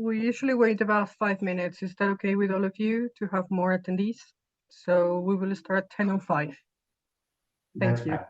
We usually wait about 5 minutes. Is that okay with all of you to have more attendees? So we will start at 10:05. Thank you. Fine.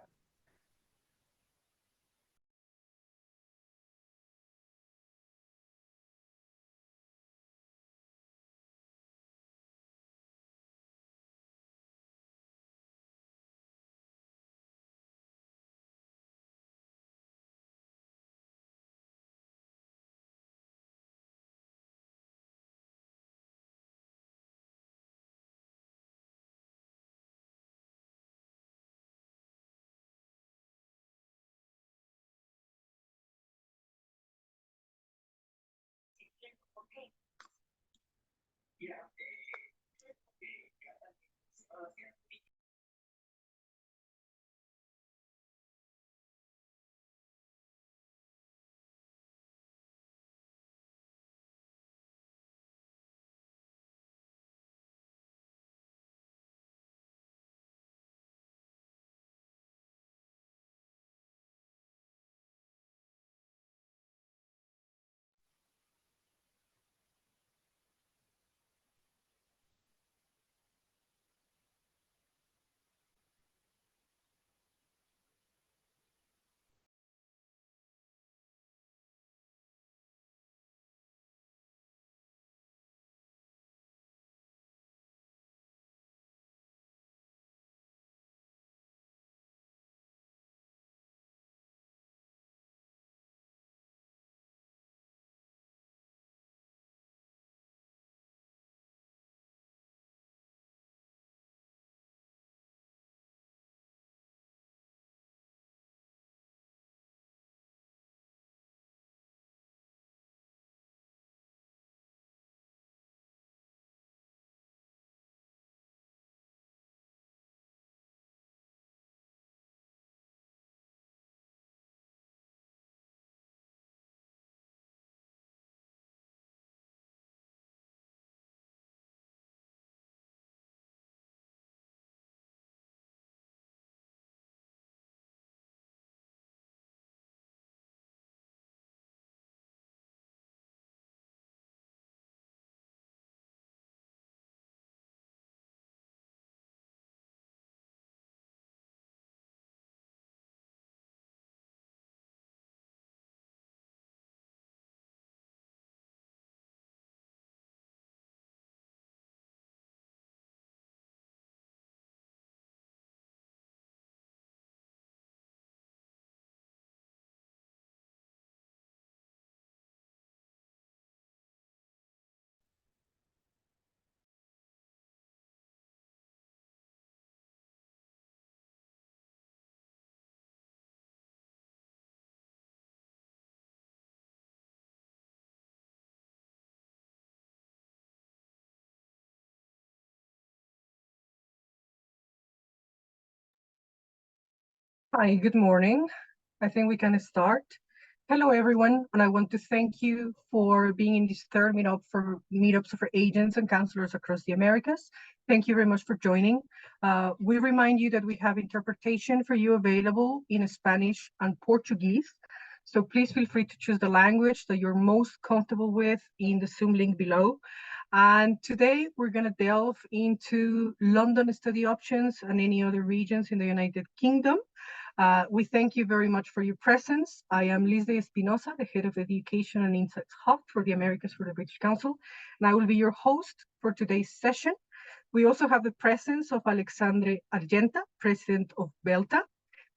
Hi, good morning. I think we can start. Hello, everyone, and I want to thank you for being in this third meetups for agents and counselors across the Americas. Thank you very much for joining. We remind you that we have interpretation for you available in Spanish and Portuguese. So please feel free to choose the language that you're most comfortable with in the Zoom link below. And today we're going to delve into London study options and any other regions in the United Kingdom. We thank you very much for your presence. I am Liz de Espinosa, the Head of Education and Insights Hub for the Americas for the British Council, and I will be your host for today's session. We also have the presence of Alexandre Argenta, President of Belta,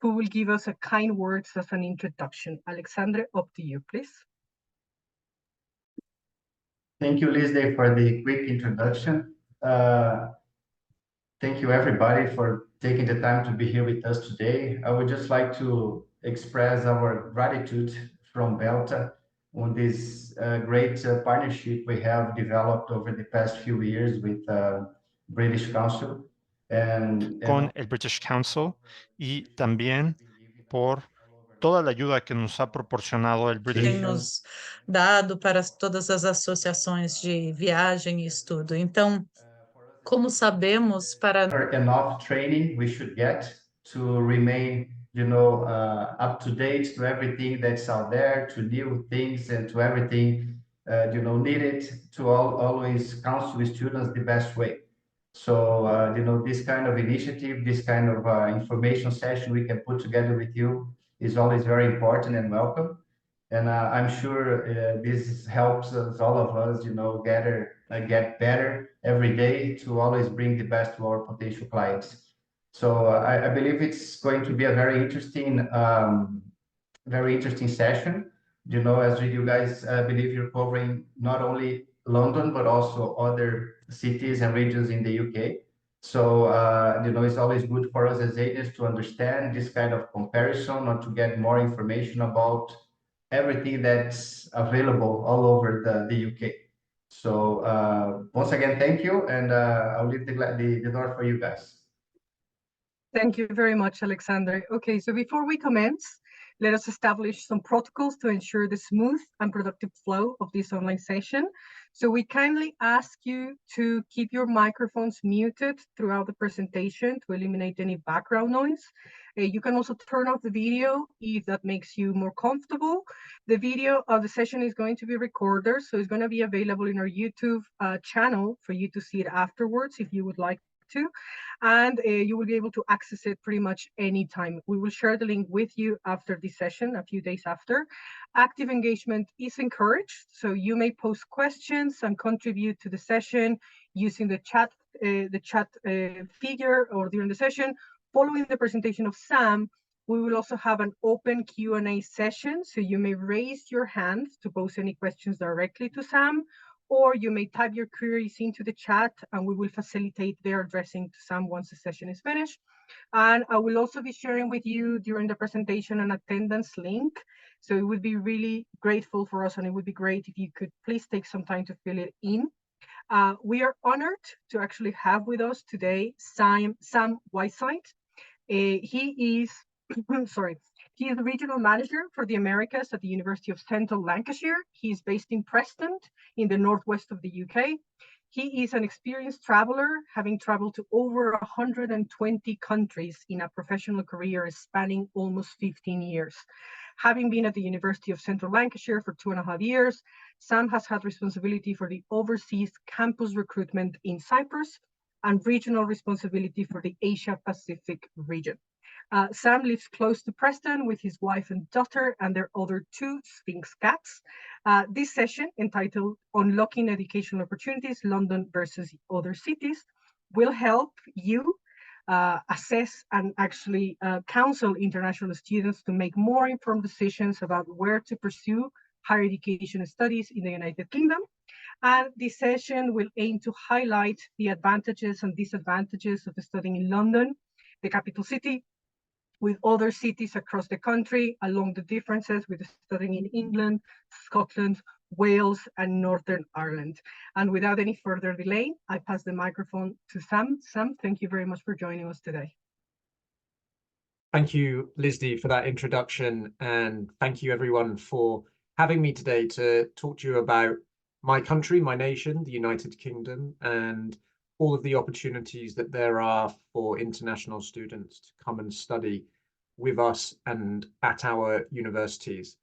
who will give us a kind words as an introduction. Alexandre, up to you, please. Thank you, Lizzie, for the quick introduction. Thank you, everybody, for taking the time to be here with us today. I would just like to express our gratitude from Belta on this great partnership we have developed over the past few years with British Council. Con el British Council y también por toda la ayuda que nos ha proporcionado el British tem nos dado para todas as associações de viagem e estudo. Então, como sabemos, para enough training we should get to remain, up to date to everything that's out there, to new things and to everything needed to always counsel the students the best way. So, this kind of initiative, this kind of information session we can put together with you is always very important and welcome. And I'm sure this helps us, all of us, get better every day to always bring the best to our potential clients. So I believe it's going to be a very interesting session. As you guys believe you're covering not only London, but also other cities and regions in the UK. So, it's always good for us as agents to understand this kind of comparison or to get more information about everything that's available all over the UK. So, once again, thank you. And I'll leave the door for you guys. Thank you very much, Alexander. Okay, so before we commence, let us establish some protocols to ensure the smooth and productive flow of this online session. So we kindly ask you to keep your microphones muted throughout the presentation to eliminate any background noise. You can also turn off the video if that makes you more comfortable. The video of the session is going to be recorded, so it's going to be available in our YouTube channel for you to see it afterwards if you would like to, and you will be able to access it pretty much anytime. We will share the link with you after this session, a few days after. Active engagement is encouraged, so you may post questions and contribute to the session using the chat figure or during the session. Following the presentation of Sam, we will also have an open Q&A session, so you may raise your hand to pose any questions directly to Sam, or you may type your queries into the chat and we will facilitate their addressing to Sam once the session is finished. And I will also be sharing with you during the presentation an attendance link. So it would be really grateful for us, and it would be great if you could please take some time to fill it in. We are honored to actually have with us today Sam Whiteside. He is, sorry, he is the regional manager for the Americas at the University of Central Lancashire. He is based in Preston in the northwest of the UK. He is an experienced traveler, having traveled to over 120 countries in a professional career spanning almost 15 years. Having been at the University of Central Lancashire for 2.5 years, Sam has had responsibility for the overseas campus recruitment in Cyprus and regional responsibility for the Asia Pacific region. Sam lives close to Preston with his wife and daughter and their other 2 Sphinx cats. This session, entitled Unlocking Educational Opportunities, London versus Other Cities, will help you assess and actually counsel international students to make more informed decisions about where to pursue higher education studies in the United Kingdom. And this session will aim to highlight the advantages and disadvantages of studying in London, the capital city, with other cities across the country, along the differences with studying in England, Scotland, Wales, and Northern Ireland. And without any further delay, I pass the microphone to Sam. Sam, thank you very much for joining us today. Thank you, Lizzie, for that introduction, and thank you everyone for having me today to talk to you about my country, my nation, the United Kingdom, and all of the opportunities that there are for international students to come and study with us and at our universities.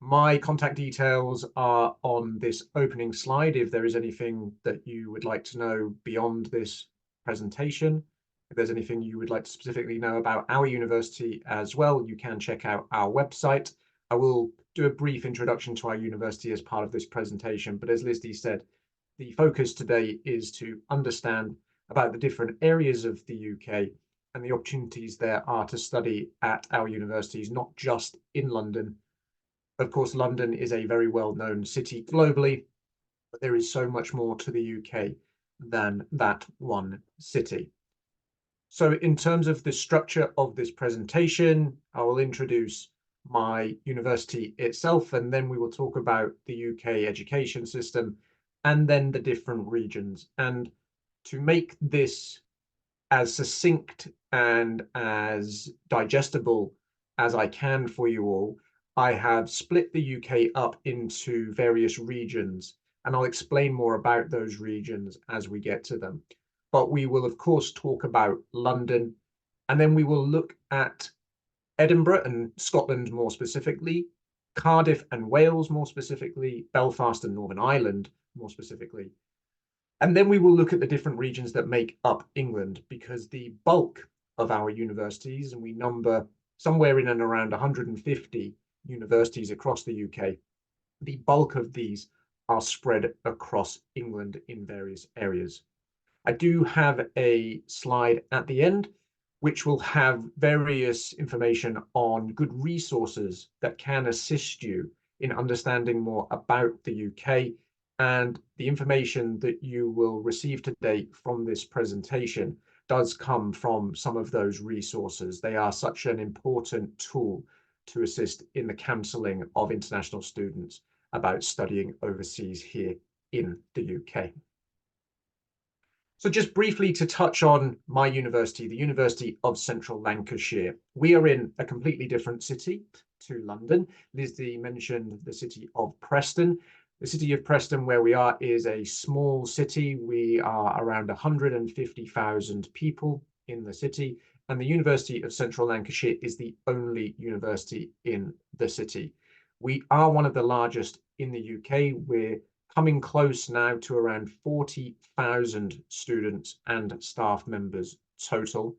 My contact details are on this opening slide if there is anything that you would like to know beyond this presentation. If there's anything you would like to specifically know about our university as well, you can check out our website. I will do a brief introduction to our university as part of this presentation, but as Lizzie said, the focus today is to understand about the different areas of the UK and the opportunities there are to study at our universities, not just in London. Of course, London is a very well-known city globally, but there is so much more to the UK than that one city. So in terms of the structure of this presentation, I will introduce my university itself, and then we will talk about the UK education system and then the different regions. And to make this as succinct and as digestible as I can for you all, I have split the UK up into various regions, and I'll explain more about those regions as we get to them. But we will, of course, talk about London, and then we will look at Edinburgh and Scotland more specifically, Cardiff and Wales more specifically, Belfast and Northern Ireland more specifically. And then we will look at the different regions that make up England, because the bulk of our universities, and we number somewhere in and around 150 universities across the UK, the bulk of these are spread across England in various areas. I do have a slide at the end which will have various information on good resources that can assist you in understanding more about the UK, and the information that you will receive today from this presentation does come from some of those resources. They are such an important tool to assist in the counselling of international students about studying overseas here in the UK. So just briefly to touch on my university, the University of Central Lancashire. We are in a completely different city to London. Lizzie mentioned the city of Preston. The city of Preston, where we are, is a small city. We are around 150,000 people in the city, and the University of Central Lancashire is the only university in the city. We are one of the largest in the UK. We're coming close now to around 40,000 students and staff members total.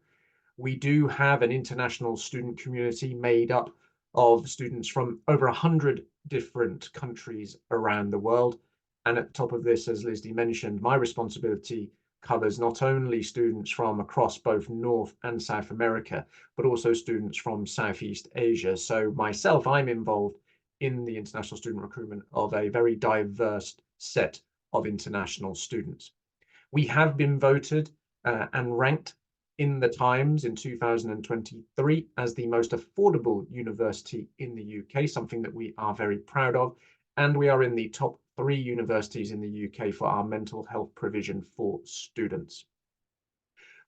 We do have an international student community made up of students from over 100 different countries around the world. And at the top of this, as Lizzie mentioned, my responsibility covers not only students from across both North and South America, but also students from Southeast Asia. So myself, I'm involved in the international student recruitment of a very diverse set of international students. We have been voted and ranked in the Times in 2023 as the most affordable university in the UK, something that we are very proud of. And we are in the top 3 universities in the UK for our mental health provision for students.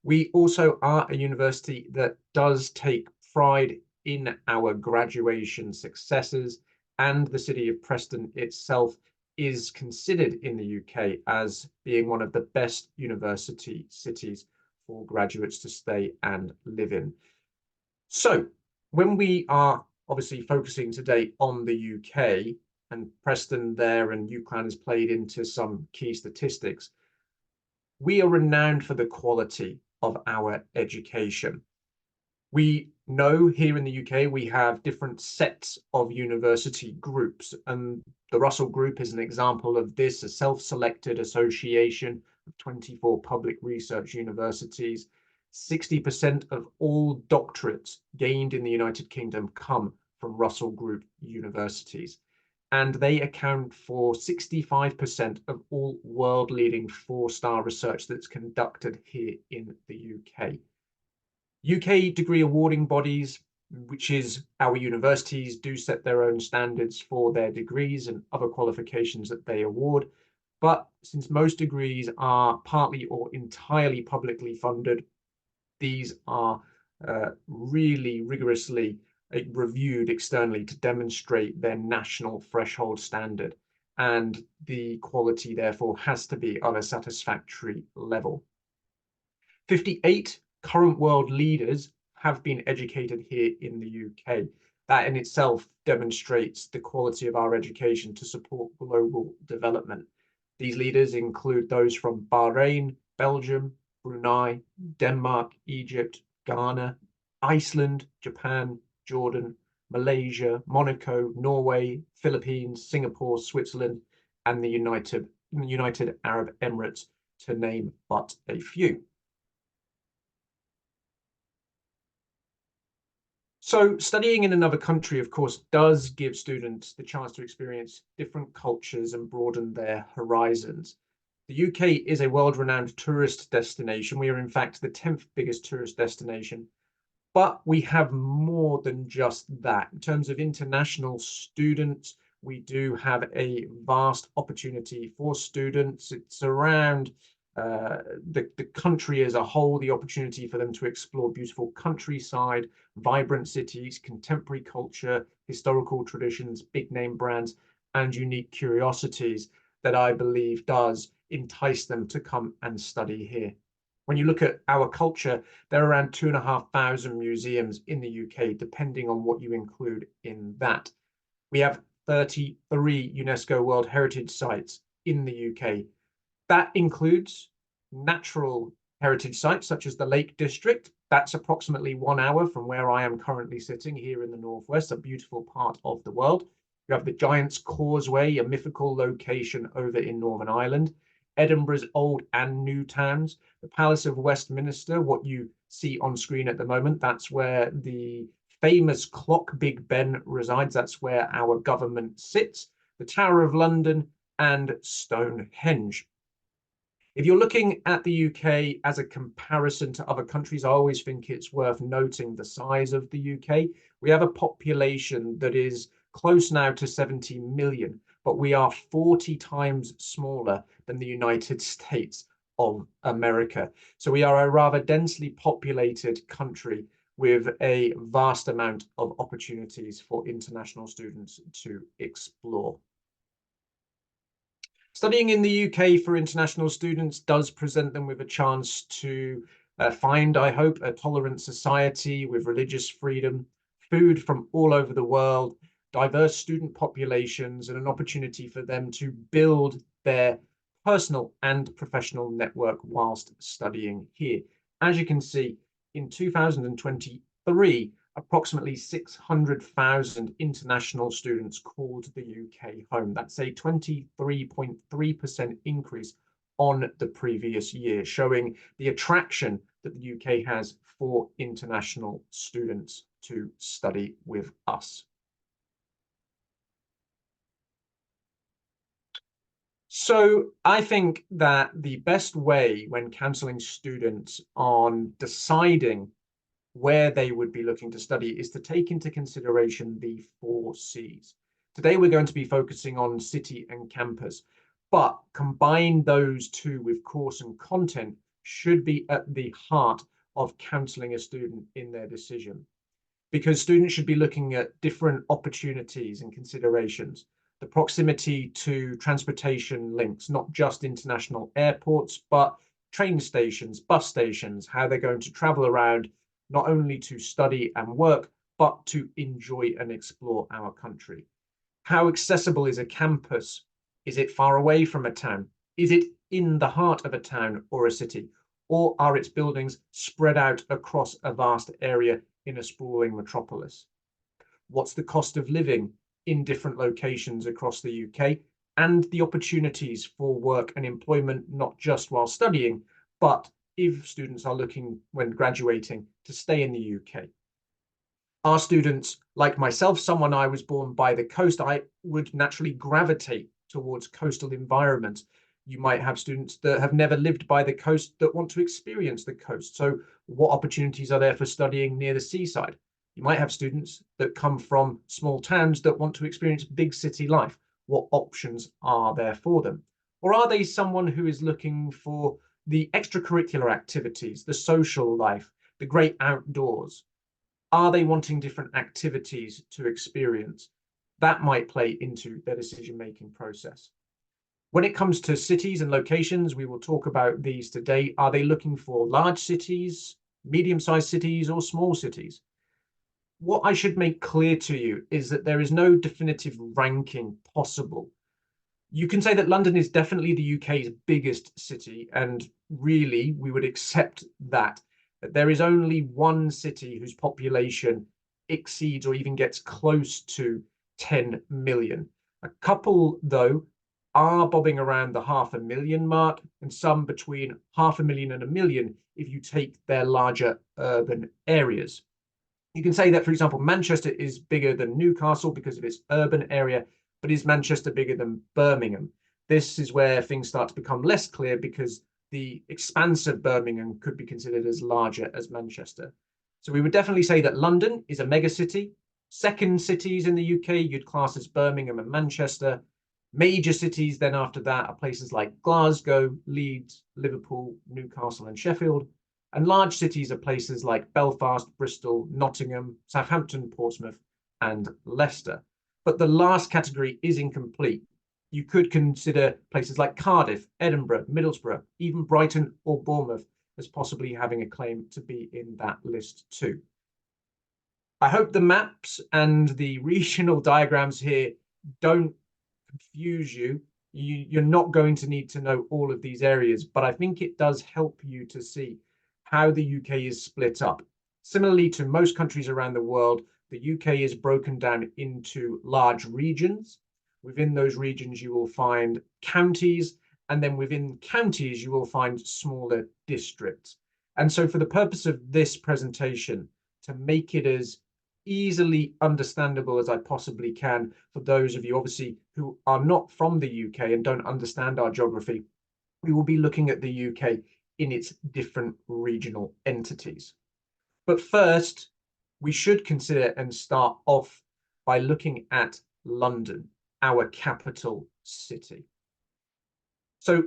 We also are a university that does take pride in our graduation successes, and the city of Preston itself is considered in the UK as being one of the best university cities for graduates to stay and live in. So when we are obviously focusing today on the UK, and Preston there and UCLan has played into some key statistics, we are renowned for the quality of our education. We know here in the UK we have different sets of university groups, and the Russell Group is an example of this, a self-selected association of 24 public research universities. 60% of all doctorates gained in the United Kingdom come from Russell Group universities, and they account for 65% of all world-leading 4-star research that's conducted here in the UK. UK degree awarding bodies, which is our universities, do set their own standards for their degrees and other qualifications that they award. But since most degrees are partly or entirely publicly funded, these are really rigorously reviewed externally to demonstrate their national threshold standard, and the quality therefore has to be of a satisfactory level. 58 current world leaders have been educated here in the UK. That in itself demonstrates the quality of our education to support global development. These leaders include those from Bahrain, Belgium, Brunei, Denmark, Egypt, Ghana, Iceland, Japan, Jordan, Malaysia, Monaco, Norway, Philippines, Singapore, Switzerland, and the United Arab Emirates, to name but a few. So studying in another country, of course, does give students the chance to experience different cultures and broaden their horizons. The UK is a world-renowned tourist destination. We are, in fact, the 10th biggest tourist destination. But we have more than just that. In terms of international students, we do have a vast opportunity for students. It's around the country as a whole, the opportunity for them to explore beautiful countryside, vibrant cities, contemporary culture, historical traditions, big name brands, and unique curiosities that I believe does entice them to come and study here. When you look at our culture, there are around 2,500 museums in the UK, depending on what you include in that. We have 33 UNESCO World Heritage Sites in the UK. That includes natural heritage sites such as the Lake District. That's approximately 1 hour from where I am currently sitting here in the northwest, a beautiful part of the world. You have the Giant's Causeway, a mythical location over in Northern Ireland. Edinburgh's old and new towns, the Palace of Westminster, what you see on screen at the moment, that's where the famous clock Big Ben resides. That's where our government sits. The Tower of London and Stonehenge. If you're looking at the UK as a comparison to other countries, I always think it's worth noting the size of the UK. We have a population that is close now to 70 million, but we are 40 times smaller than the United States of America. So we are a rather densely populated country with a vast amount of opportunities for international students to explore. Studying in the UK for international students does present them with a chance to find, I hope, a tolerant society with religious freedom, food from all over the world, diverse student populations, and an opportunity for them to build their personal and professional network whilst studying here. As you can see, in 2023, approximately 600,000 international students called the UK home. That's a 23.3% increase on the previous year, showing the attraction that the UK has for international students to study with us. So I think that the best way when counselling students on deciding where they would be looking to study is to take into consideration the 4 C's. Today, we're going to be focusing on city and campus, but combine those two with course and content should be at the heart of counselling a student in their decision, because students should be looking at different opportunities and considerations. The proximity to transportation links, not just international airports, but train stations, bus stations, how they're going to travel around, not only to study and work, but to enjoy and explore our country. How accessible is a campus? Is it far away from a town? Is it in the heart of a town or a city? Or are its buildings spread out across a vast area in a sprawling metropolis? What's the cost of living in different locations across the UK? And the opportunities for work and employment, not just while studying, but if students are looking when graduating to stay in the UK. Our students, like myself, someone I was born by the coast, I would naturally gravitate towards coastal environments. You might have students that have never lived by the coast that want to experience the coast. So what opportunities are there for studying near the seaside? You might have students that come from small towns that want to experience big city life. What options are there for them? Or are they someone who is looking for the extracurricular activities, the social life, the great outdoors? Are they wanting different activities to experience? That might play into their decision-making process. When it comes to cities and locations, we will talk about these today. Are they looking for large cities, medium-sized cities, or small cities? What I should make clear to you is that there is no definitive ranking possible. You can say that London is definitely the UK's biggest city, and really we would accept that. There is only one city whose population exceeds or even gets close to 10 million. A couple, though, are bobbing around the 500,000 mark, and some between 500,000 and 1 million if you take their larger urban areas. You can say that, for example, Manchester is bigger than Newcastle because of its urban area, but is Manchester bigger than Birmingham? This is where things start to become less clear, because the expanse of Birmingham could be considered as larger as Manchester. So we would definitely say that London is a mega city. Second cities in the UK you'd class as Birmingham and Manchester. Major cities then after that are places like Glasgow, Leeds, Liverpool, Newcastle and Sheffield. And large cities are places like Belfast, Bristol, Nottingham, Southampton, Portsmouth and Leicester. But the last category is incomplete. You could consider places like Cardiff, Edinburgh, Middlesbrough, even Brighton or Bournemouth as possibly having a claim to be in that list too. I hope the maps and the regional diagrams here don't confuse you. You're not going to need to know all of these areas, but I think it does help you to see how the UK is split up. Similarly to most countries around the world, the UK is broken down into large regions. Within those regions, you will find counties, and then within counties, you will find smaller districts. And so for the purpose of this presentation, to make it as easily understandable as I possibly can for those of you obviously who are not from the UK and don't understand our geography, we will be looking at the UK in its different regional entities. But first, we should consider and start off by looking at London, our capital city. So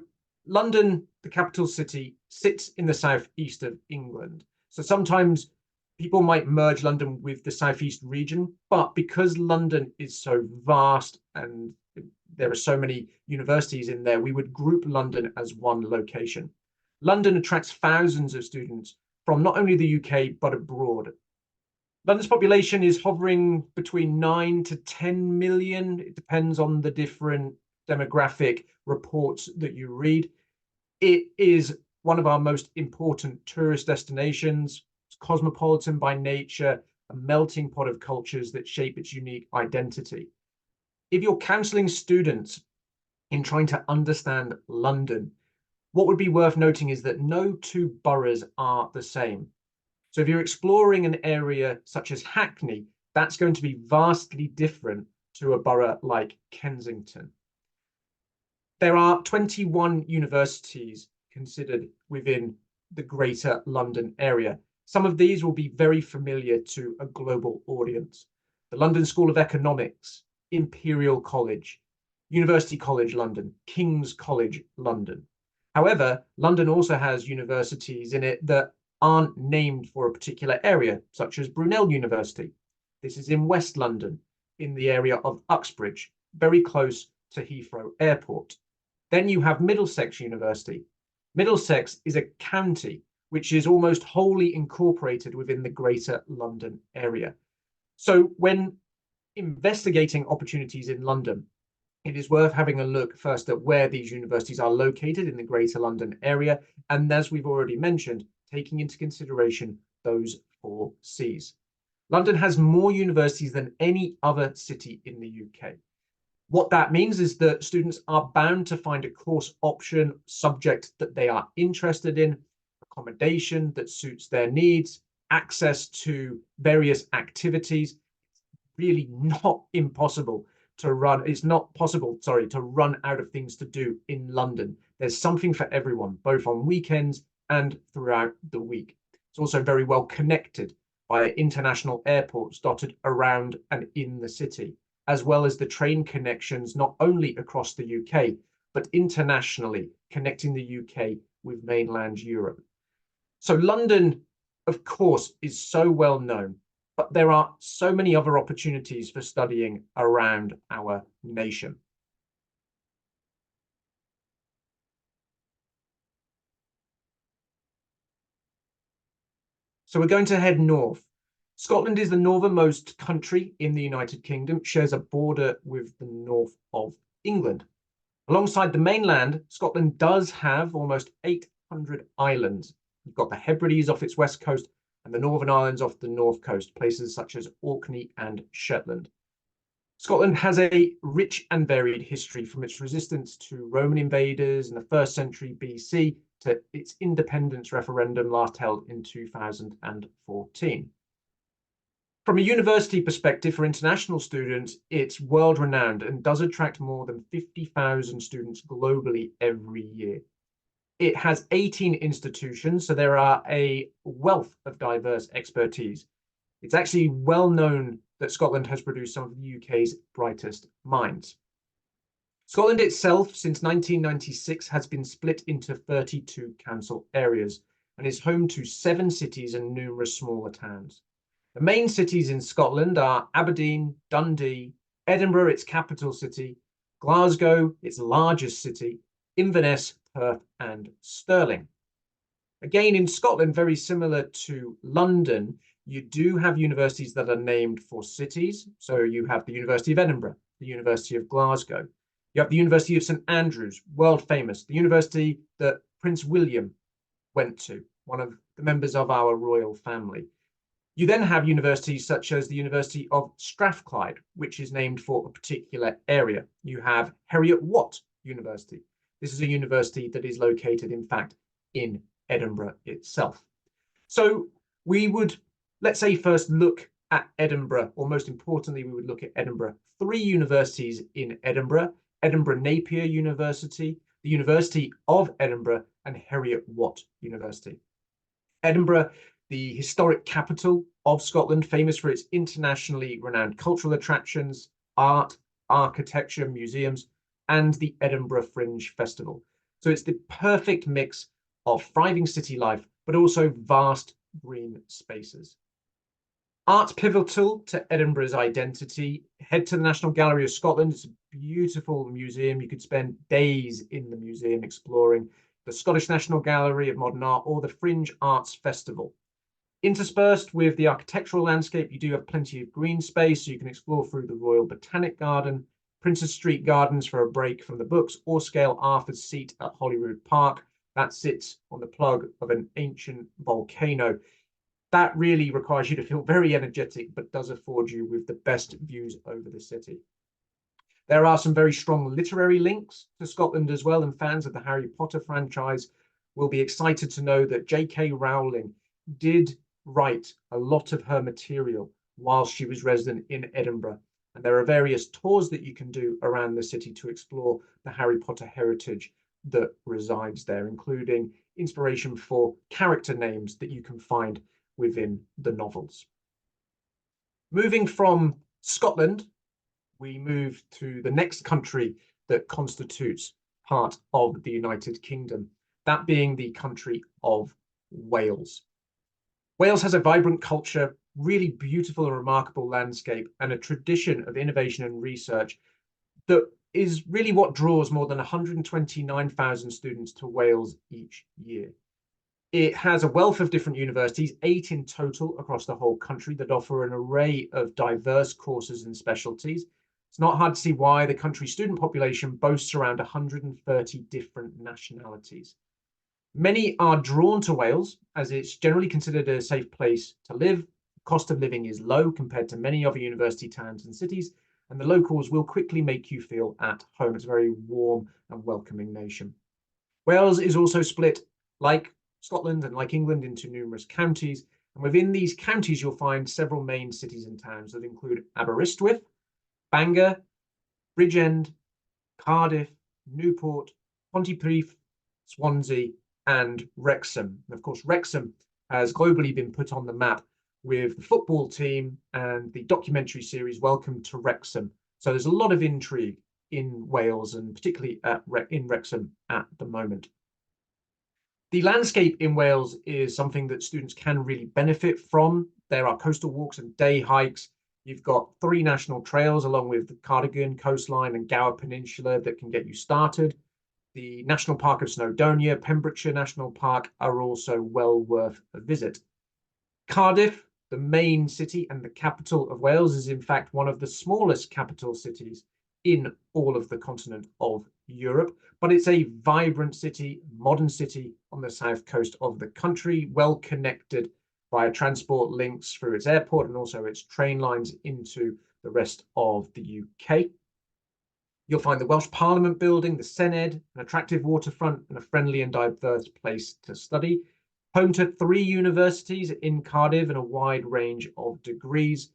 London, the capital city, sits in the southeast of England. So sometimes people might merge London with the southeast region, but because London is so vast and there are so many universities in there, we would group London as one location. London attracts thousands of students from not only the UK, but abroad. London's population is hovering between 9 to 10 million. It depends on the different demographic reports that you read. It is one of our most important tourist destinations. It's cosmopolitan by nature, a melting pot of cultures that shape its unique identity. If you're counselling students in trying to understand London, what would be worth noting is that no two boroughs are the same. So if you're exploring an area such as Hackney, that's going to be vastly different to a borough like Kensington. There are 21 universities considered within the Greater London area. Some of these will be very familiar to a global audience. The London School of Economics, Imperial College, University College London, King's College London. However, London also has universities in it that aren't named for a particular area, such as Brunel University. This is in West London, in the area of Uxbridge, very close to Heathrow Airport. Then you have Middlesex University. Middlesex is a county which is almost wholly incorporated within the Greater London area. So when investigating opportunities in London, it is worth having a look first at where these universities are located in the Greater London area, and as we've already mentioned, taking into consideration those 4 Cs. London has more universities than any other city in the UK. What that means is that students are bound to find a course option, subject that they are interested in, accommodation that suits their needs, access to various activities. It's really not impossible to run, it's not possible, sorry, to run out of things to do in London. There's something for everyone, both on weekends and throughout the week. It's also very well connected by international airports dotted around and in the city, as well as the train connections not only across the UK, but internationally, connecting the UK with mainland Europe. So London, of course, is so well known, but there are so many other opportunities for studying around our nation. So we're going to head north. Scotland is the northernmost country in the United Kingdom, shares a border with the north of England. Alongside the mainland, Scotland does have almost 800 islands. You've got the Hebrides off its west coast and the Northern Islands off the north coast, places such as Orkney and Shetland. Scotland has a rich and varied history, from its resistance to Roman invaders in the 1st century BC to its independence referendum last held in 2014. From a university perspective, for international students, it's world-renowned and does attract more than 50,000 students globally every year. It has 18 institutions, so there are a wealth of diverse expertise. It's actually well known that Scotland has produced some of the UK's brightest minds. Scotland itself, since 1996, has been split into 32 council areas and is home to 7 cities and numerous smaller towns. The main cities in Scotland are Aberdeen, Dundee, Edinburgh, its capital city, Glasgow, its largest city, Inverness, Perth, and Stirling. Again, in Scotland, very similar to London, You do have universities that are named for cities. So you have the University of Edinburgh, the University of Glasgow. You have the University of St Andrews, world famous, the university that Prince William went to, one of the members of our royal family. You then have universities such as the University of Strathclyde, which is named for a particular area. You have Heriot-Watt University. This is a university that is located, in fact, in Edinburgh itself. So we would, let's say, first look at Edinburgh, or most importantly, we would look at Edinburgh. 3 universities in Edinburgh: Edinburgh Napier University, the University of Edinburgh, and Heriot-Watt University. Edinburgh, the historic capital of Scotland, famous for its internationally renowned cultural attractions, art, architecture, museums, and the Edinburgh Fringe Festival. So it's the perfect mix of thriving city life, but also vast green spaces. Art's pivotal to Edinburgh's identity. Head to the National Gallery of Scotland. It's a beautiful museum. You could spend days in the museum exploring the Scottish National Gallery of Modern Art or the Fringe Arts Festival. Interspersed with the architectural landscape, you do have plenty of green space, so you can explore through the Royal Botanic Garden, Princes Street Gardens for a break from the books, or scale Arthur's Seat at Holyrood Park. That sits on the plug of an ancient volcano. That really requires you to feel very energetic, but does afford you with the best views over the city. There are some very strong literary links to Scotland as well, and fans of the Harry Potter franchise will be excited to know that J.K. Rowling did write a lot of her material while she was resident in Edinburgh. And there are various tours that you can do around the city to explore the Harry Potter heritage that resides there, including inspiration for character names that you can find within the novels. Moving from Scotland, we move to the next country that constitutes part of the United Kingdom, that being the country of Wales. Wales has a vibrant culture, really beautiful and remarkable landscape, and a tradition of innovation and research that is really what draws more than 129,000 students to Wales each year. It has a wealth of different universities, 8 in total across the whole country, that offer an array of diverse courses and specialties. It's not hard to see why the country's student population boasts around 130 different nationalities. Many are drawn to Wales as it's generally considered a safe place to live. The cost of living is low compared to many other university towns and cities, and the locals will quickly make you feel at home. It's a very warm and welcoming nation. Wales is also split, like Scotland and like England, into numerous counties, and within these counties you'll find several main cities and towns that include Aberystwyth, Bangor, Bridgend, Cardiff, Newport, Pontypridd, Swansea, and Wrexham. And of course, Wrexham has globally been put on the map with the football team and the documentary series Welcome to Wrexham. So there's a lot of intrigue in Wales, and particularly in Wrexham at the moment. The landscape in Wales is something that students can really benefit from. There are coastal walks and day hikes. You've got 3 national trails along with the Cardigan coastline and Gower Peninsula that can get you started. The National Park of Snowdonia, Pembrokeshire National Park are also well worth a visit. Cardiff, the main city and the capital of Wales, is in fact one of the smallest capital cities in all of the continent of Europe, but it's a vibrant city, modern city on the south coast of the country, well connected via transport links through its airport and also its train lines into the rest of the UK. You'll find the Welsh Parliament building, the Senedd, an attractive waterfront, and a friendly and diverse place to study. Home to 3 universities in Cardiff and a wide range of degrees.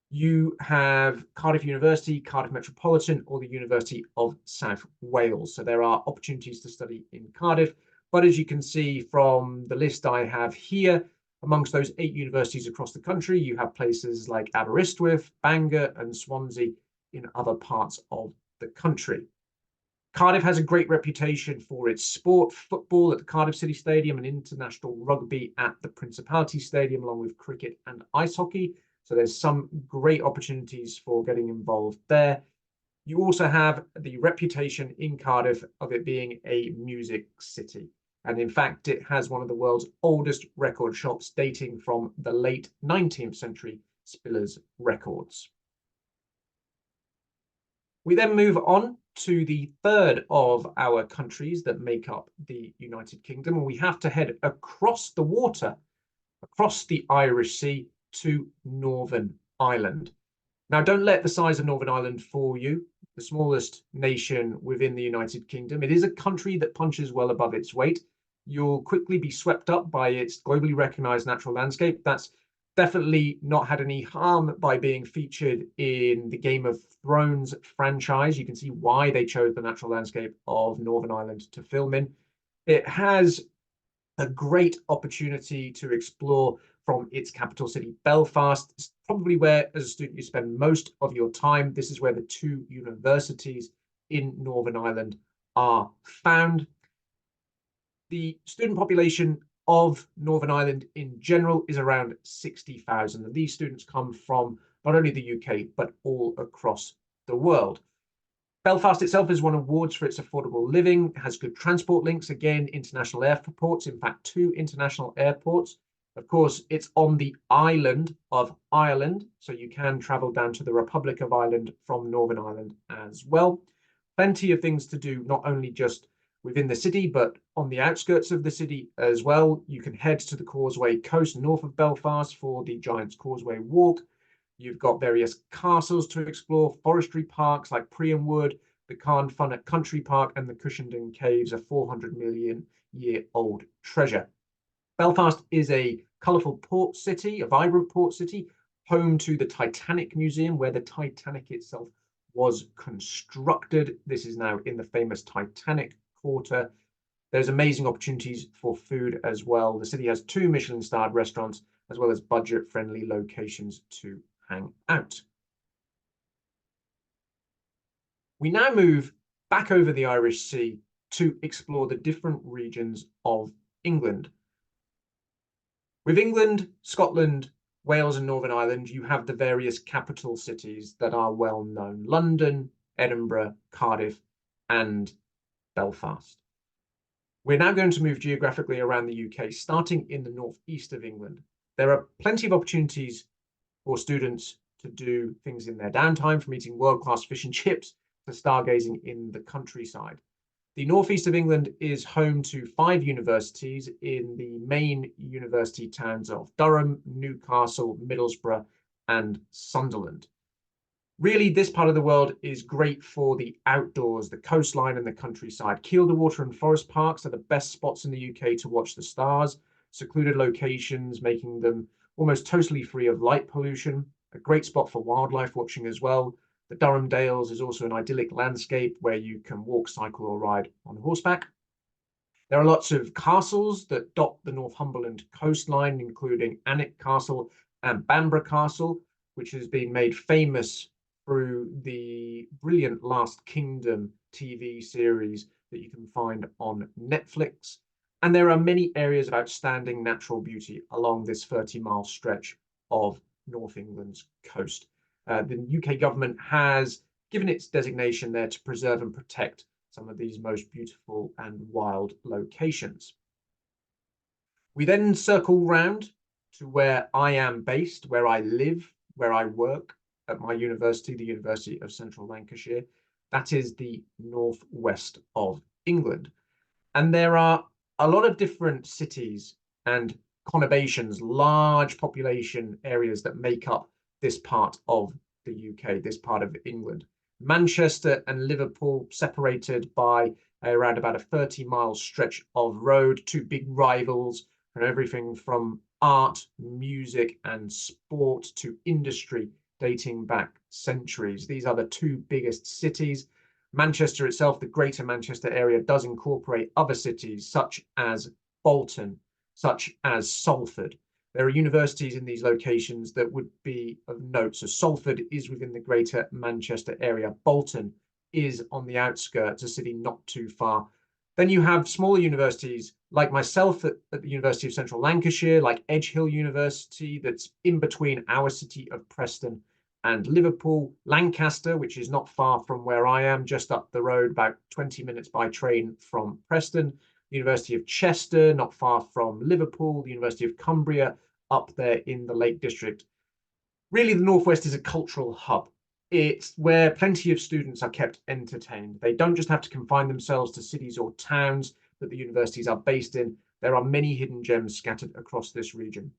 You have Cardiff University, Cardiff Metropolitan, or the University of South Wales. So there are opportunities to study in Cardiff. But as you can see from the list I have here, amongst those 8 universities across the country, you have places like Aberystwyth, Bangor, and Swansea in other parts of the country. Cardiff has a great reputation for its sport, football at the Cardiff City Stadium, and international rugby at the Principality Stadium, along with cricket and ice hockey. So there's some great opportunities for getting involved there. You also have the reputation in Cardiff of it being a music city. And in fact, it has one of the world's oldest record shops dating from the late 19th century Spillers Records. We then move on to the third of our countries that make up the United Kingdom, and we have to head across the water, across the Irish Sea to Northern Ireland. Now, don't let the size of Northern Ireland fool you. The smallest nation within the United Kingdom. It is a country that punches well above its weight. You'll quickly be swept up by its globally recognized natural landscape. That's definitely not had any harm by being featured in the Game of Thrones franchise. You can see why they chose the natural landscape of Northern Ireland to film in. It has a great opportunity to explore from its capital city, Belfast. It's probably where, as a student, you spend most of your time. This is where the two universities in Northern Ireland are found. The student population of Northern Ireland in general is around 60,000. And these students come from not only the UK, but all across the world. Belfast itself has won awards for its affordable living, has good transport links, again, international airports, in fact, 2 international airports. Of course, it's on the island of Ireland, so you can travel down to the Republic of Ireland from Northern Ireland as well. Plenty of things to do, not only just within the city, but on the outskirts of the city as well. You can head to the Causeway Coast north of Belfast for the Giant's Causeway Walk. You've got various castles to explore, forestry parks like Priam Wood, the Carnfunnet Country Park, and the Cushenden Caves, a 400 million year old treasure. Belfast is a colourful port city, a vibrant port city, home to the Titanic Museum, where the Titanic itself was constructed. This is now in the famous Titanic Quarter. There's amazing opportunities for food as well. The city has 2 Michelin-starred restaurants, as well as budget-friendly locations to hang out. We now move back over the Irish Sea to explore the different regions of England. With England, Scotland, Wales and Northern Ireland, you have the various capital cities that are well known: London, Edinburgh, Cardiff and Belfast. We're now going to move geographically around the UK, starting in the northeast of England. There are plenty of opportunities for students to do things in their downtime, from eating world-class fish and chips to stargazing in the countryside. The northeast of England is home to 5 universities in the main university towns of Durham, Newcastle, Middlesbrough and Sunderland. Really, this part of the world is great for the outdoors, the coastline and the countryside. Kielder Water and Forest Parks are the best spots in the UK to watch the stars. Secluded locations, making them almost totally free of light pollution. A great spot for wildlife watching as well. The Durham Dales is also an idyllic landscape where you can walk, cycle or ride on horseback. There are lots of castles that dot the Northumberland coastline, including Alnwick Castle and Bamburgh Castle, which has been made famous through the brilliant Last Kingdom TV series that you can find on Netflix. And there are many areas of outstanding natural beauty along this 30-mile stretch of North England's coast. The UK government has given its designation there to preserve and protect some of these most beautiful and wild locations. We then circle round to where I am based, where I live, where I work at my university, the University of Central Lancashire. That is the northwest of England. And there are a lot of different cities and conurbations, large population areas that make up this part of the UK, this part of England. Manchester and Liverpool separated by around about a 30-mile stretch of road, 2 big rivals, and everything from art, music and sport to industry dating back centuries. These are the 2 biggest cities. Manchester itself, the Greater Manchester area, does incorporate other cities such as Bolton, such as Salford. There are universities in these locations that would be of note. So Salford is within the Greater Manchester area. Bolton is on the outskirts, a city not too far. Then you have smaller universities like myself at the University of Central Lancashire, like Edge Hill University, that's in between our city of Preston and Liverpool. Lancaster, which is not far from where I am, just up the road, about 20 minutes by train from Preston. University of Chester, not far from Liverpool, the University of Cumbria, up there in the Lake District. Really, the Northwest is a cultural hub. It's where plenty of students are kept entertained. They don't just have to confine themselves to cities or towns that the universities are based in. There are many hidden gems scattered across this region.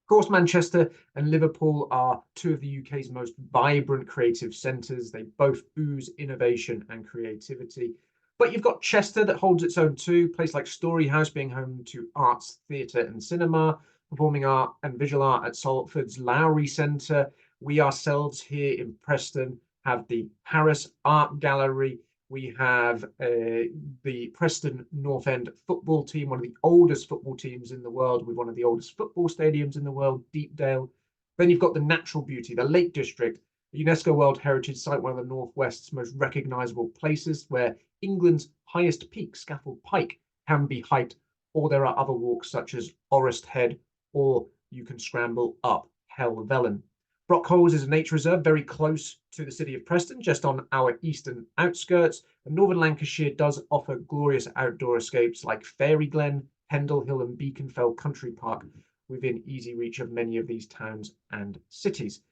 Of course, Manchester and Liverpool are two of the UK's most vibrant creative centres. They both ooze innovation and creativity. But you've got Chester that holds its own too, a place like Story House being home to arts, theatre and cinema, performing art and visual art at Salford's Lowry Centre. We ourselves here in Preston have the Harris Art Gallery. We have the Preston North End football team, one of the oldest football teams in the world, with one of the oldest football stadiums in the world, Deepdale. Then you've got the natural beauty, the Lake District, a UNESCO World Heritage Site, one of the Northwest's most recognisable places, where England's highest peak, Scaffold Pike, can be hiked, or there are other walks such as Orust Head, or you can scramble up Helvellyn. Brockholes is a nature reserve very close to the city of Preston, just on our eastern outskirts. And northern Lancashire does offer glorious outdoor escapes like Fairy Glen, Pendle Hill and Beaconfell Country Park, within easy reach of many of these towns and cities.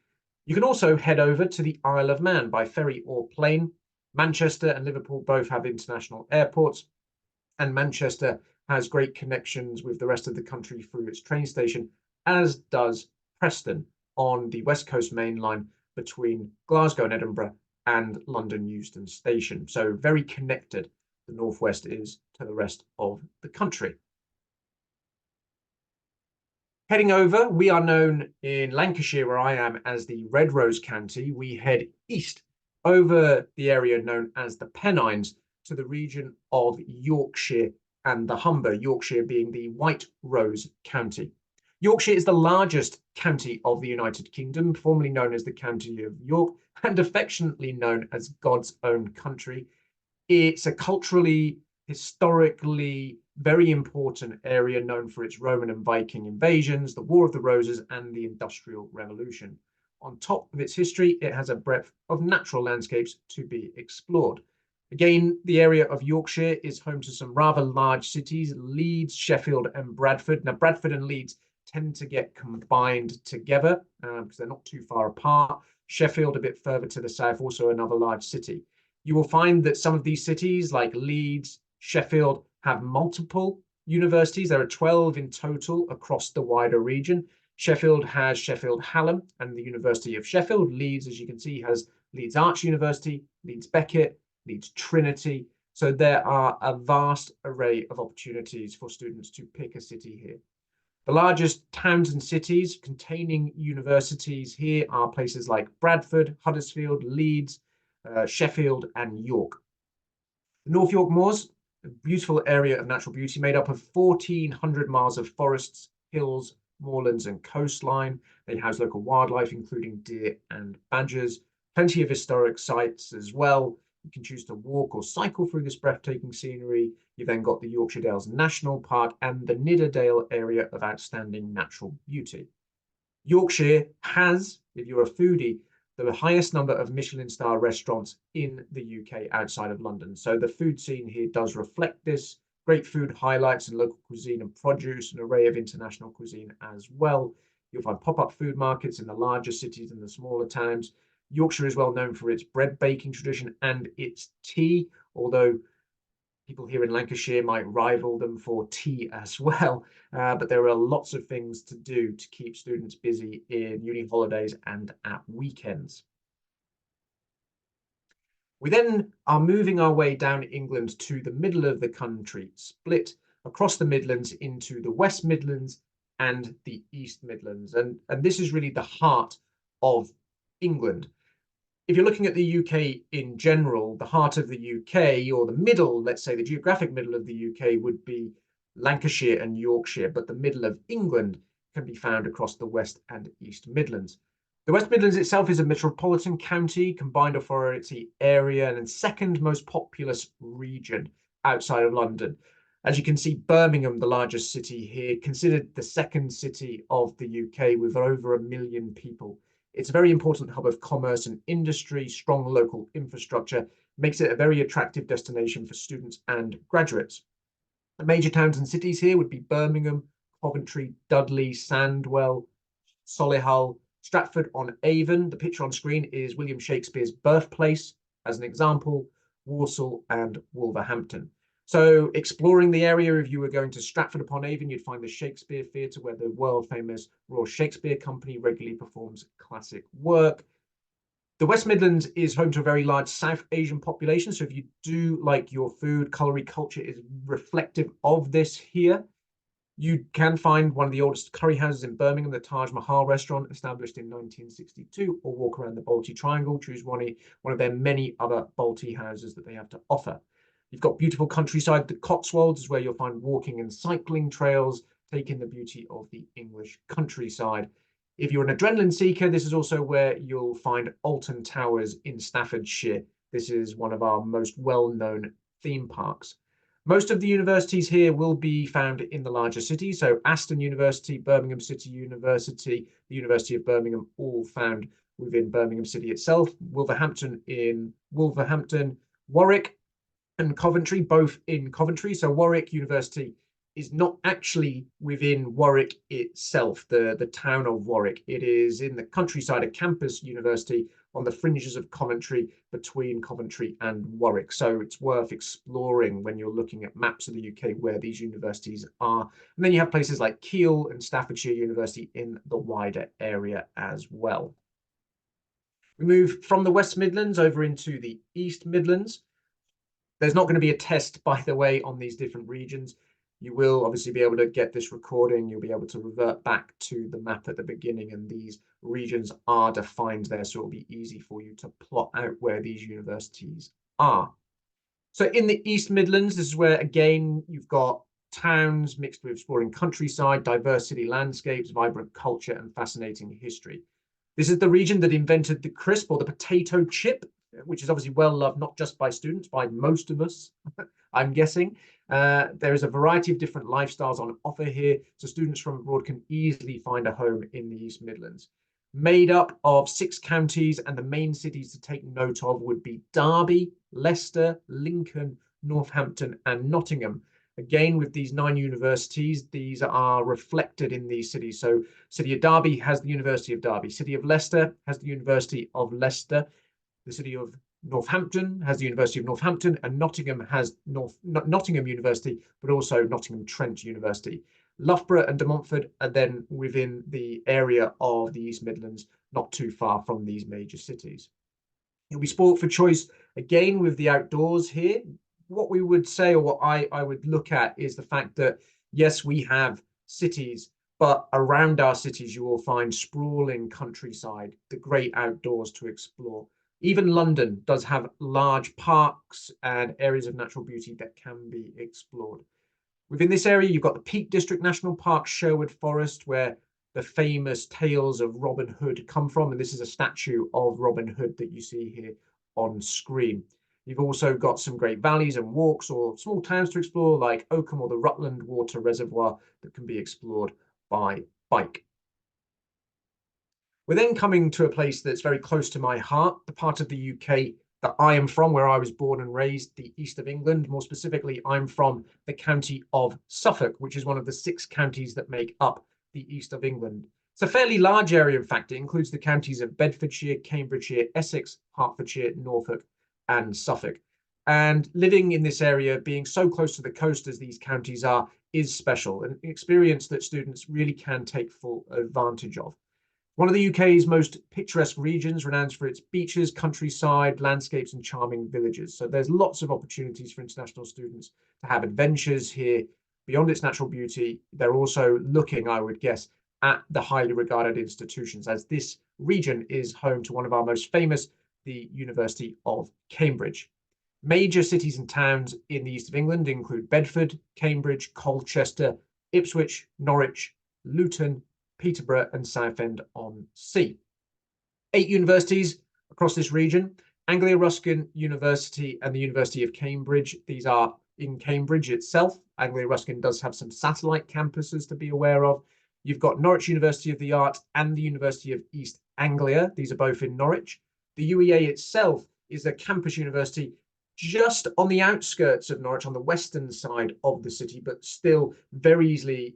You can also head over to the Isle of Man by ferry or plane. Manchester and Liverpool both have international airports, and Manchester has great connections with the rest of the country through its train station, as does Preston on the West Coast Main Line between Glasgow and Edinburgh and London Euston Station. So very connected the Northwest is to the rest of the country. Heading over, we are known in Lancashire, where I am, as the Red Rose County. We head east over the area known as the Pennines to the region of Yorkshire and the Humber, Yorkshire being the White Rose County. Yorkshire is the largest county of the United Kingdom, formerly known as the County of York, and affectionately known as God's own country. It's a culturally, historically very important area known for its Roman and Viking invasions, the War of the Roses, and the Industrial Revolution. On top of its history, it has a breadth of natural landscapes to be explored. Again, the area of Yorkshire is home to some rather large cities, Leeds, Sheffield, and Bradford. Now, Bradford and Leeds tend to get combined together because they're not too far apart. Sheffield, a bit further to the south, also another large city. You will find that some of these cities, like Leeds, Sheffield, have multiple universities. There are 12 in total across the wider region. Sheffield has Sheffield Hallam and the University of Sheffield. Leeds, as you can see, has Leeds Arts University, Leeds Beckett, Leeds Trinity. So there are a vast array of opportunities for students to pick a city here. The largest towns and cities containing universities here are places like Bradford, Huddersfield, Leeds, Sheffield, and York. The North York Moors, a beautiful area of natural beauty made up of 1,400 miles of forests, hills, moorlands, and coastline. They house local wildlife, including deer and badgers. Plenty of historic sites as well. You can choose to walk or cycle through this breathtaking scenery. You've then got the Yorkshire Dales National Park and the Nidderdale area of outstanding natural beauty. Yorkshire has, if you're a foodie, the highest number of Michelin star restaurants in the UK outside of London. So the food scene here does reflect this. Great food highlights and local cuisine and produce, an array of international cuisine as well. You'll find pop-up food markets in the larger cities and the smaller towns. Yorkshire is well known for its bread baking tradition and its tea, although people here in Lancashire might rival them for tea as well. But there are lots of things to do to keep students busy in uni holidays and at weekends. We then are moving our way down England to the middle of the country, split across the Midlands into the West Midlands and the East Midlands. And this is really the heart of England. If you're looking at the UK in general, the heart of the UK, or the middle, let's say the geographic middle of the UK, would be Lancashire and Yorkshire, but the middle of England can be found across the West and East Midlands. The West Midlands itself is a metropolitan county, combined authority area, and second most populous region outside of London. As you can see, Birmingham, the largest city here, considered the second city of the UK with over 1 million people. It's a very important hub of commerce and industry, strong local infrastructure, makes it a very attractive destination for students and graduates. The major towns and cities here would be Birmingham, Coventry, Dudley, Sandwell, Solihull, Stratford-on-Avon. The picture on screen is William Shakespeare's birthplace, as an example, Walsall and Wolverhampton. So exploring the area, if you were going to Stratford-upon-Avon, you'd find the Shakespeare Theatre, where the world-famous Royal Shakespeare Company regularly performs classic work. The West Midlands is home to a very large South Asian population. So if you do like your food, culinary culture is reflective of this here. You can find one of the oldest curry houses in Birmingham, the Taj Mahal restaurant, established in 1962, or walk around the Balti Triangle, choose one of their many other Balti houses that they have to offer. You've got beautiful countryside. The Cotswolds is where you'll find walking and cycling trails, taking the beauty of the English countryside. If you're an adrenaline seeker, this is also where you'll find Alton Towers in Staffordshire. This is one of our most well-known theme parks. Most of the universities here will be found in the larger cities. So Aston University, Birmingham City University, the University of Birmingham, all found within Birmingham City itself. Wolverhampton in Wolverhampton, Warwick and Coventry, both in Coventry. So Warwick University is not actually within Warwick itself, the town of Warwick. It is in the countryside, a campus university on the fringes of Coventry, between Coventry and Warwick. So it's worth exploring when you're looking at maps of the UK where these universities are. And then you have places like Keele and Staffordshire University in the wider area as well. We move from the West Midlands over into the East Midlands. There's not going to be a test, by the way, on these different regions. You will obviously be able to get this recording. You'll be able to revert back to the map at the beginning, and these regions are defined there, so it'll be easy for you to plot out where these universities are. So in the East Midlands, this is where, again, you've got towns mixed with exploring countryside, diverse city landscapes, vibrant culture, and fascinating history. This is the region that invented the crisp, or the potato chip, which is obviously well loved, not just by students, by most of us, I'm guessing. There is a variety of different lifestyles on offer here, so students from abroad can easily find a home in the East Midlands. Made up of 6 counties, and the main cities to take note of would be Derby, Leicester, Lincoln, Northampton, and Nottingham. Again, with these 9 universities, these are reflected in these cities. So City of Derby has the University of Derby. City of Leicester has the University of Leicester. The City of Northampton has the University of Northampton, and Nottingham has Nottingham University, but also Nottingham Trent University. Loughborough and De Montfort are then within the area of the East Midlands, not too far from these major cities. You'll be sport for choice again with the outdoors here. What we would say, or what I would look at, is the fact that, yes, we have cities, but around our cities you will find sprawling countryside, the great outdoors to explore. Even London does have large parks and areas of natural beauty that can be explored. Within this area, you've got the Peak District National Park, Sherwood Forest, where the famous tales of Robin Hood come from. And this is a statue of Robin Hood that you see here on screen. You've also got some great valleys and walks or small towns to explore, like Oakham or the Rutland Water Reservoir, that can be explored by bike. We're then coming to a place that's very close to my heart, the part of the UK that I am from, where I was born and raised, the east of England. More specifically, I'm from the county of Suffolk, which is one of the 6 counties that make up the east of England. It's a fairly large area, in fact. It includes the counties of Bedfordshire, Cambridgeshire, Essex, Hertfordshire, Norfolk, and Suffolk. And living in this area, being so close to the coast as these counties are, is special, an experience that students really can take full advantage of. One of the UK's most picturesque regions, renowned for its beaches, countryside, landscapes, and charming villages. So there's lots of opportunities for international students to have adventures here. Beyond its natural beauty, they're also looking, I would guess, at the highly regarded institutions, as this region is home to one of our most famous, the University of Cambridge. Major cities and towns in the east of England include Bedford, Cambridge, Colchester, Ipswich, Norwich, Luton, Peterborough, and Southend-on-Sea. 8 universities across this region: Anglia Ruskin University and the University of Cambridge. These are in Cambridge itself. Anglia Ruskin does have some satellite campuses to be aware of. You've got Norwich University of the Arts and the University of East Anglia. These are both in Norwich. The UEA itself is a campus university just on the outskirts of Norwich, on the western side of the city, but still very easily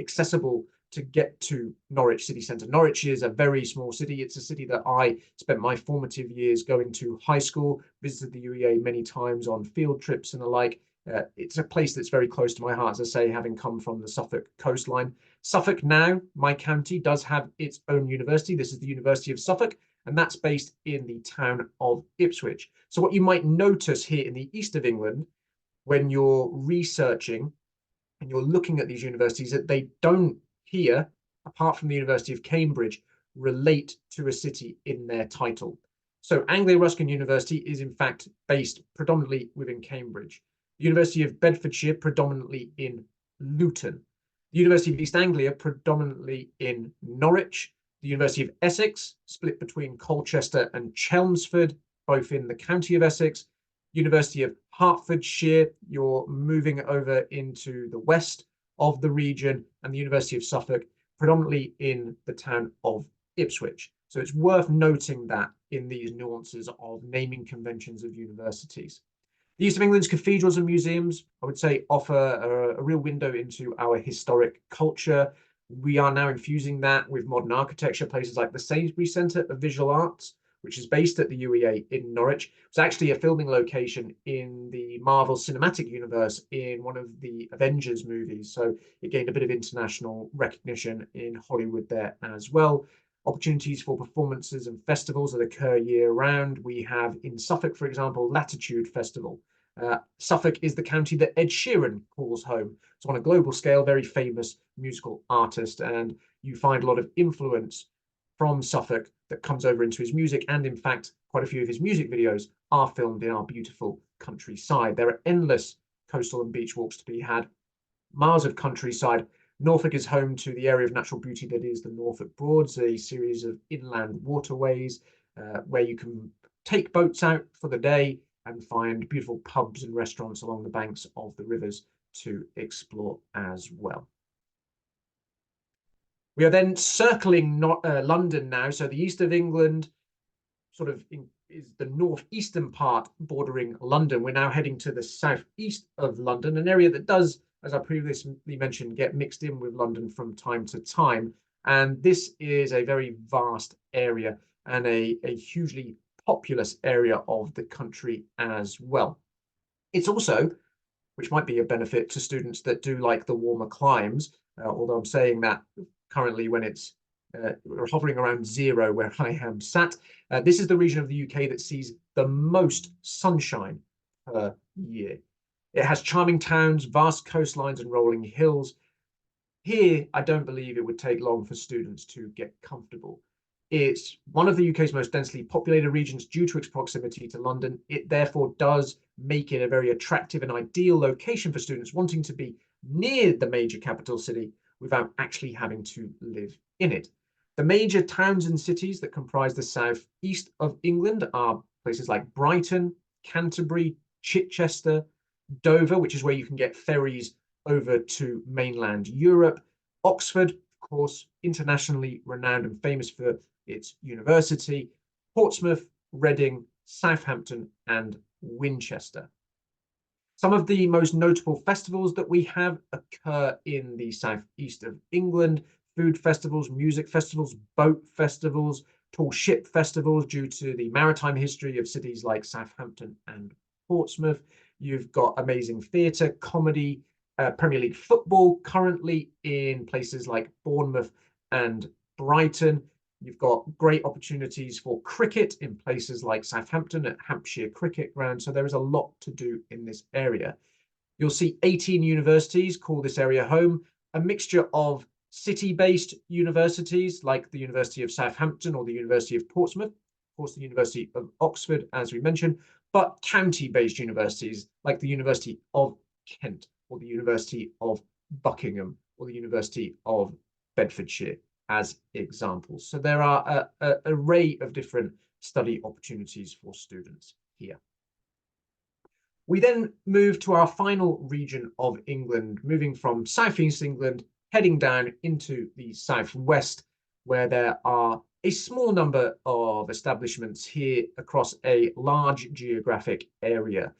accessible to get to Norwich city centre. Norwich is a very small city. It's a city that I spent my formative years going to high school, visited the UEA many times on field trips and the like. It's a place that's very close to my heart, as I say, having come from the Suffolk coastline. Suffolk now, my county, does have its own university. This is the University of Suffolk, and that's based in the town of Ipswich. So what you might notice here in the east of England, when you're researching and you're looking at these universities, that they don't here, apart from the University of Cambridge, relate to a city in their title. So Anglia-Ruskin University is in fact based predominantly within Cambridge. The University of Bedfordshire predominantly in Luton. The University of East Anglia predominantly in Norwich. The University of Essex split between Colchester and Chelmsford, both in the county of Essex. University of Hertfordshire, you're moving over into the west of the region, and the University of Suffolk predominantly in the town of Ipswich. So it's worth noting that in these nuances of naming conventions of universities. The East of England's cathedrals and museums, I would say, offer a real window into our historic culture. We are now infusing that with modern architecture. Places like the Sainsbury Centre of Visual Arts, which is based at the UEA in Norwich. It's actually a filming location in the Marvel Cinematic Universe in one of the Avengers movies. So it gained a bit of international recognition in Hollywood there as well. Opportunities for performances and festivals that occur year round. We have in Suffolk, for example, Latitude Festival. Suffolk is the county that Ed Sheeran calls home. So on a global scale, very famous musical artist, and you find a lot of influence from Suffolk that comes over into his music, and in fact, quite a few of his music videos are filmed in our beautiful countryside. There are endless coastal and beach walks to be had, miles of countryside. Norfolk is home to the area of natural beauty that is the Norfolk Broads, a series of inland waterways where you can take boats out for the day and find beautiful pubs and restaurants along the banks of the rivers to explore as well. We are then circling London now. So the east of England sort of is the northeastern part bordering London. We're now heading to the southeast of London, an area that does, as I previously mentioned, get mixed in with London from time to time. And this is a very vast area and a hugely populous area of the country as well. It's also, which might be a benefit to students that do like the warmer climes, although I'm saying that currently when it's hovering around 0 where I am sat. This is the region of the UK that sees the most sunshine per year. It has charming towns, vast coastlines and rolling hills. Here, I don't believe it would take long for students to get comfortable. It's one of the UK's most densely populated regions due to its proximity to London. It therefore does make it a very attractive and ideal location for students wanting to be near the major capital city without actually having to live in it. The major towns and cities that comprise the southeast of England are places like Brighton, Canterbury, Chichester, Dover, which is where you can get ferries over to mainland Europe, Oxford, of course, internationally renowned and famous for its university, Portsmouth, Reading, Southampton, and Winchester. Some of the most notable festivals that we have occur in the southeast of England: food festivals, music festivals, boat festivals, tall ship festivals due to the maritime history of cities like Southampton and Portsmouth. You've got amazing theatre, comedy, Premier League football currently in places like Bournemouth and Brighton. You've got great opportunities for cricket in places like Southampton at Hampshire Cricket Ground. So there is a lot to do in this area. You'll see 18 universities call this area home, a mixture of city-based universities like the University of Southampton or the University of Portsmouth, of course the University of Oxford, as we mentioned, but county-based universities like the University of Kent or the University of Buckingham or the University of Bedfordshire as examples. So there are an array of different study opportunities for students here. We then move to our final region of England, moving from southeast England, heading down into the southwest, where there are a small number of establishments here across a large geographic area.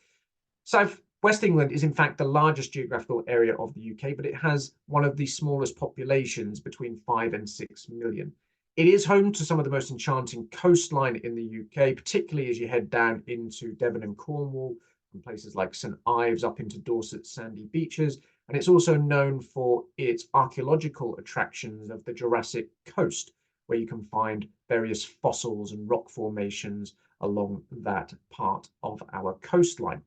South West England is in fact the largest geographical area of the UK, but it has one of the smallest populations, between 5 and 6 million. It is home to some of the most enchanting coastline in the UK, particularly as you head down into Devon and Cornwall, from places like St Ives up into Dorset's sandy beaches. And it's also known for its archaeological attractions of the Jurassic coast, where you can find various fossils and rock formations along that part of our coastline.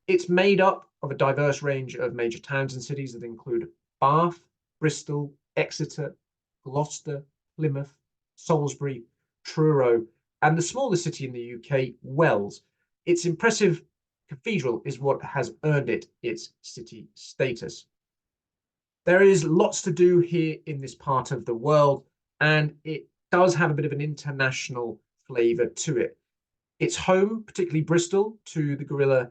It's made up of a diverse range of major towns and cities that include Bath, Bristol, Exeter, Gloucester, Plymouth, Salisbury, Truro, and the smallest city in the UK, Wells. Its impressive cathedral is what has earned it its city status. There is lots to do here in this part of the world, and it does have a bit of an international flavour to it. It's home, particularly Bristol, to the guerrilla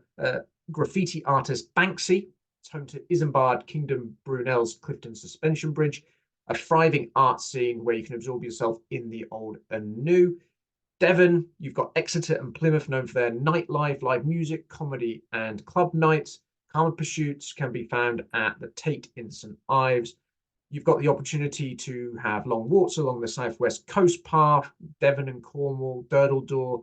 graffiti artist Banksy. It's home to Isambard Kingdom Brunel's Clifton Suspension Bridge, a thriving art scene where you can absorb yourself in the old and new. Devon, you've got Exeter and Plymouth, known for their nightlife, live music, comedy and club nights. Calmer pursuits can be found at the Tate in St Ives. You've got the opportunity to have long walks along the southwest coast path, Devon and Cornwall, Durdledore,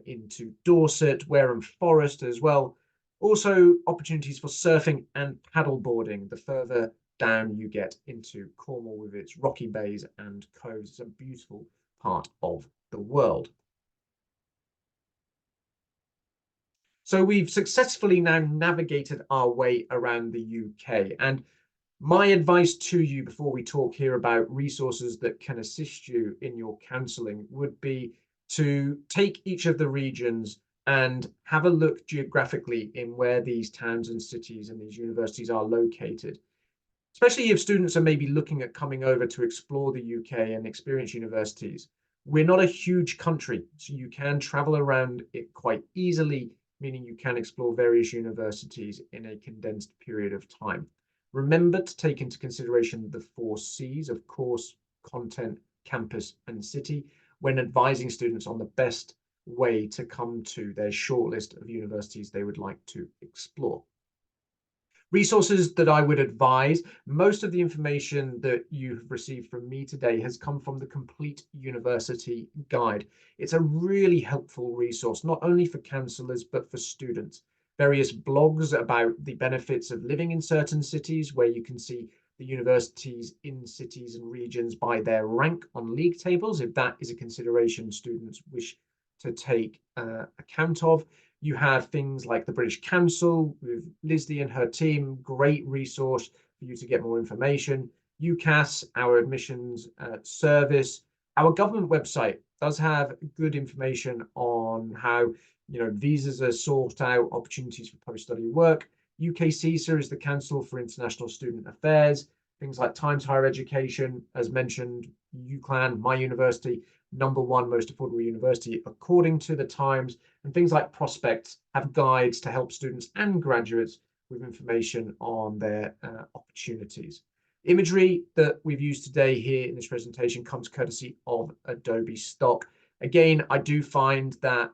into Dorset, Wareham Forest as well. Also opportunities for surfing and paddleboarding the further down you get into Cornwall with its rocky bays and coves. It's a beautiful part of the world. So we've successfully now navigated our way around the UK, and my advice to you before we talk here about resources that can assist you in your counselling would be to take each of the regions and have a look geographically in where these towns and cities and these universities are located. Especially if students are maybe looking at coming over to explore the UK and experience universities. We're not a huge country, so you can travel around it quite easily, meaning you can explore various universities in a condensed period of time. Remember to take into consideration the 4 C's of course, content, campus, and city when advising students on the best way to come to their shortlist of universities they would like to explore. Resources that I would advise, most of the information that you've received from me today has come from the Complete University Guide. It's a really helpful resource, not only for counsellors, but for students. Various blogs about the benefits of living in certain cities, where you can see the universities in cities and regions by their rank on league tables, if that is a consideration students wish to take account of. You have things like the British Council with Lizzie and her team, great resource for you to get more information. UCAS, our admissions service. Our government website does have good information on how visas are sought out, opportunities for post-study work. UKCSA is the Council for International Student Affairs. Things like Times Higher Education, as mentioned, UCLan, my university, #1 most affordable university according to the Times, and things like Prospects have guides to help students and graduates with information on their opportunities. Imagery that we've used today here in this presentation comes courtesy of Adobe Stock. Again, I do find that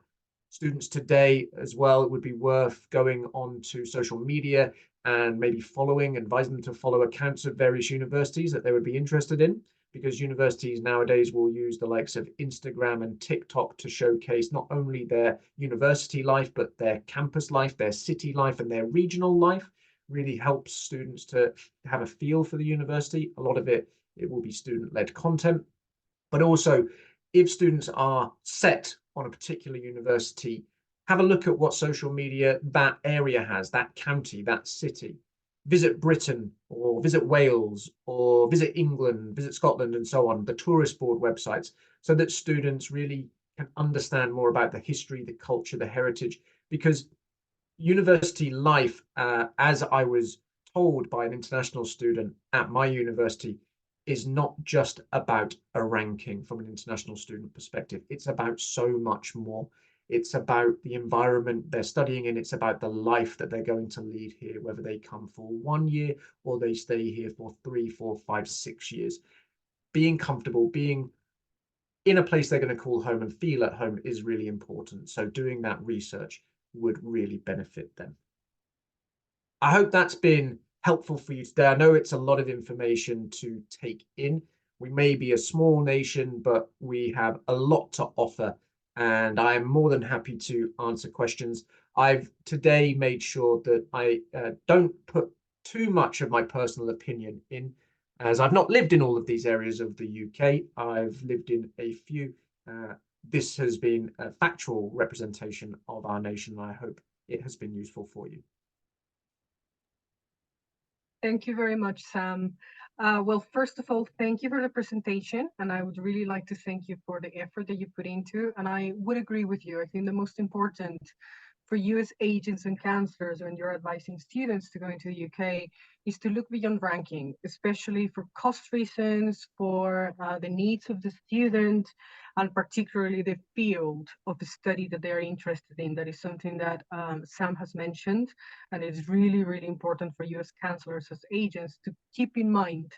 students today as well, it would be worth going on to social media and maybe advising them to follow accounts of various universities that they would be interested in, because universities nowadays will use the likes of Instagram and TikTok to showcase not only their university life, but their campus life, their city life, and their regional life. Really helps students to have a feel for the university. A lot of it will be student-led content, but also if students are set on a particular university, have a look at what social media that area has, that county, that city. Visit Britain or visit Wales or visit England, visit Scotland and so on, the tourist board websites, so that students really can understand more about the history, the culture, the heritage, because university life, as I was told by an international student at my university, is not just about a ranking from an international student perspective. It's about so much more. It's about the environment they're studying in. It's about the life that they're going to lead here, whether they come for 1 year or they stay here for 3, 4, 5, 6 years. Being comfortable, being in a place they're going to call home and feel at home is really important. So doing that research would really benefit them. I hope that's been helpful for you today. I know it's a lot of information to take in. We may be a small nation, but we have a lot to offer, and I'm more than happy to answer questions. I've today made sure that I don't put too much of my personal opinion in, as I've not lived in all of these areas of the UK. I've lived in a few. This has been a factual representation of our nation, and I hope it has been useful for you. Thank you very much, Sam. Well, first of all, thank you for the presentation, and I would really like to thank you for the effort that you put into, and I would agree with you. I think the most important for you as agents and counselors when you're advising students to go into the UK is to look beyond ranking, especially for cost reasons, for the needs of the student, and particularly the field of the study that they're interested in. That is something that Sam has mentioned, and it's really, really important for you as counselors, as agents, to keep in mind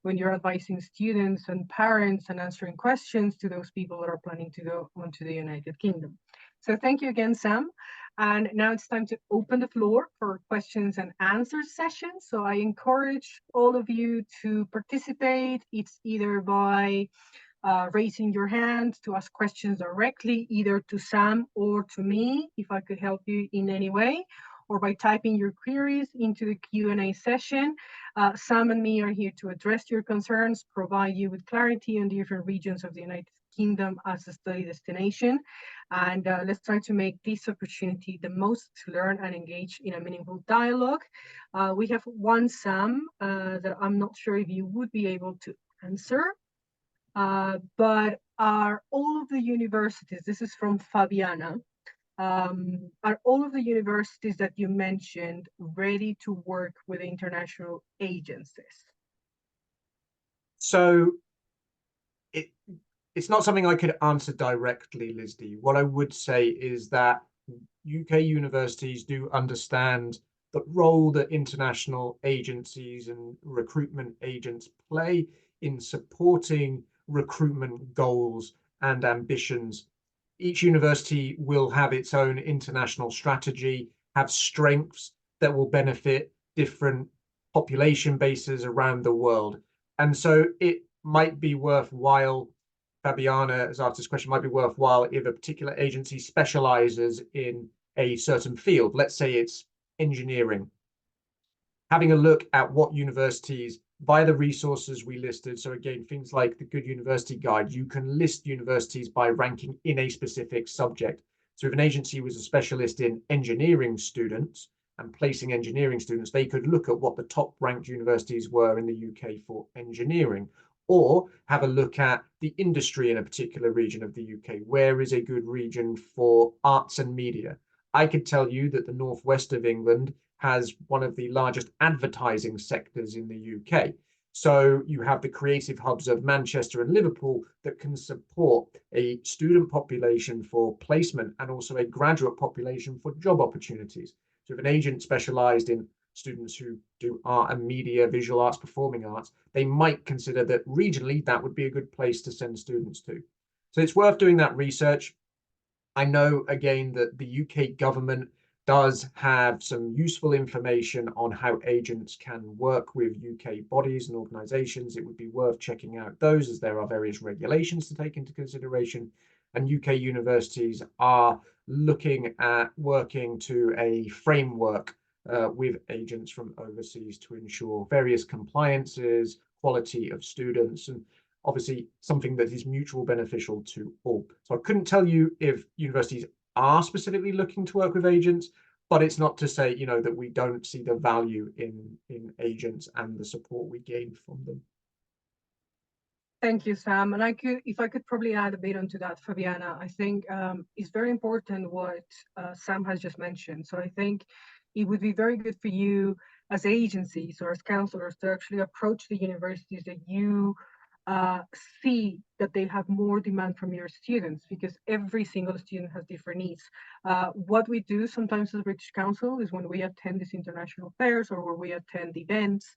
when you're advising students and parents and answering questions to those people that are planning to go on to the United Kingdom. So thank you again, Sam. And now it's time to open the floor for questions and answers session. So I encourage all of you to participate. It's either by raising your hand to ask questions directly, either to Sam or to me, if I could help you in any way, or by typing your queries into the Q&A session. Sam and me are here to address your concerns, provide you with clarity on the different regions of the United Kingdom as a study destination. And let's try to make this opportunity the most to learn and engage in a meaningful dialogue. We have one Sam that I'm not sure if you would be able to answer. But are all of the universities, this is from Fabiana, are all of the universities that you mentioned ready to work with international agencies? So it's not something I could answer directly, Lizzie. What I would say is that UK universities do understand the role that international agencies and recruitment agents play in supporting recruitment goals and ambitions. Each university will have its own international strategy, have strengths that will benefit different population bases around the world. And so it might be worthwhile, Fabiana has asked this question, might be worthwhile if a particular agency specializes in a certain field. Let's say it's engineering. Having a look at what universities, via the resources we listed, so again, things like the Good University Guide, you can list universities by ranking in a specific subject. So if an agency was a specialist in engineering students and placing engineering students, they could look at what the top ranked universities were in the UK for engineering, or have a look at the industry in a particular region of the UK. Where is a good region for arts and media? I could tell you that the northwest of England has one of the largest advertising sectors in the UK. So you have the creative hubs of Manchester and Liverpool that can support a student population for placement and also a graduate population for job opportunities. So if an agent specialized in students who do art and media, visual arts, performing arts, they might consider that regionally that would be a good place to send students to. So it's worth doing that research. I know, again, that the UK government does have some useful information on how agents can work with UK bodies and organisations. It would be worth checking out those, as there are various regulations to take into consideration. And UK universities are looking at working to a framework with agents from overseas to ensure various compliances, quality of students, and obviously something that is mutual beneficial to all. So I couldn't tell you if universities are specifically looking to work with agents, but it's not to say, you know, that we don't see the value in agents and the support we gain from them. Thank you, Sam. And if I could probably add a bit onto that, Fabiana, I think it's very important what Sam has just mentioned. So I think it would be very good for you as agencies or as counselors to actually approach the universities that you see that they have more demand from your students, because every single student has different needs. What we do sometimes as British Council is when we attend these international fairs or when we attend events,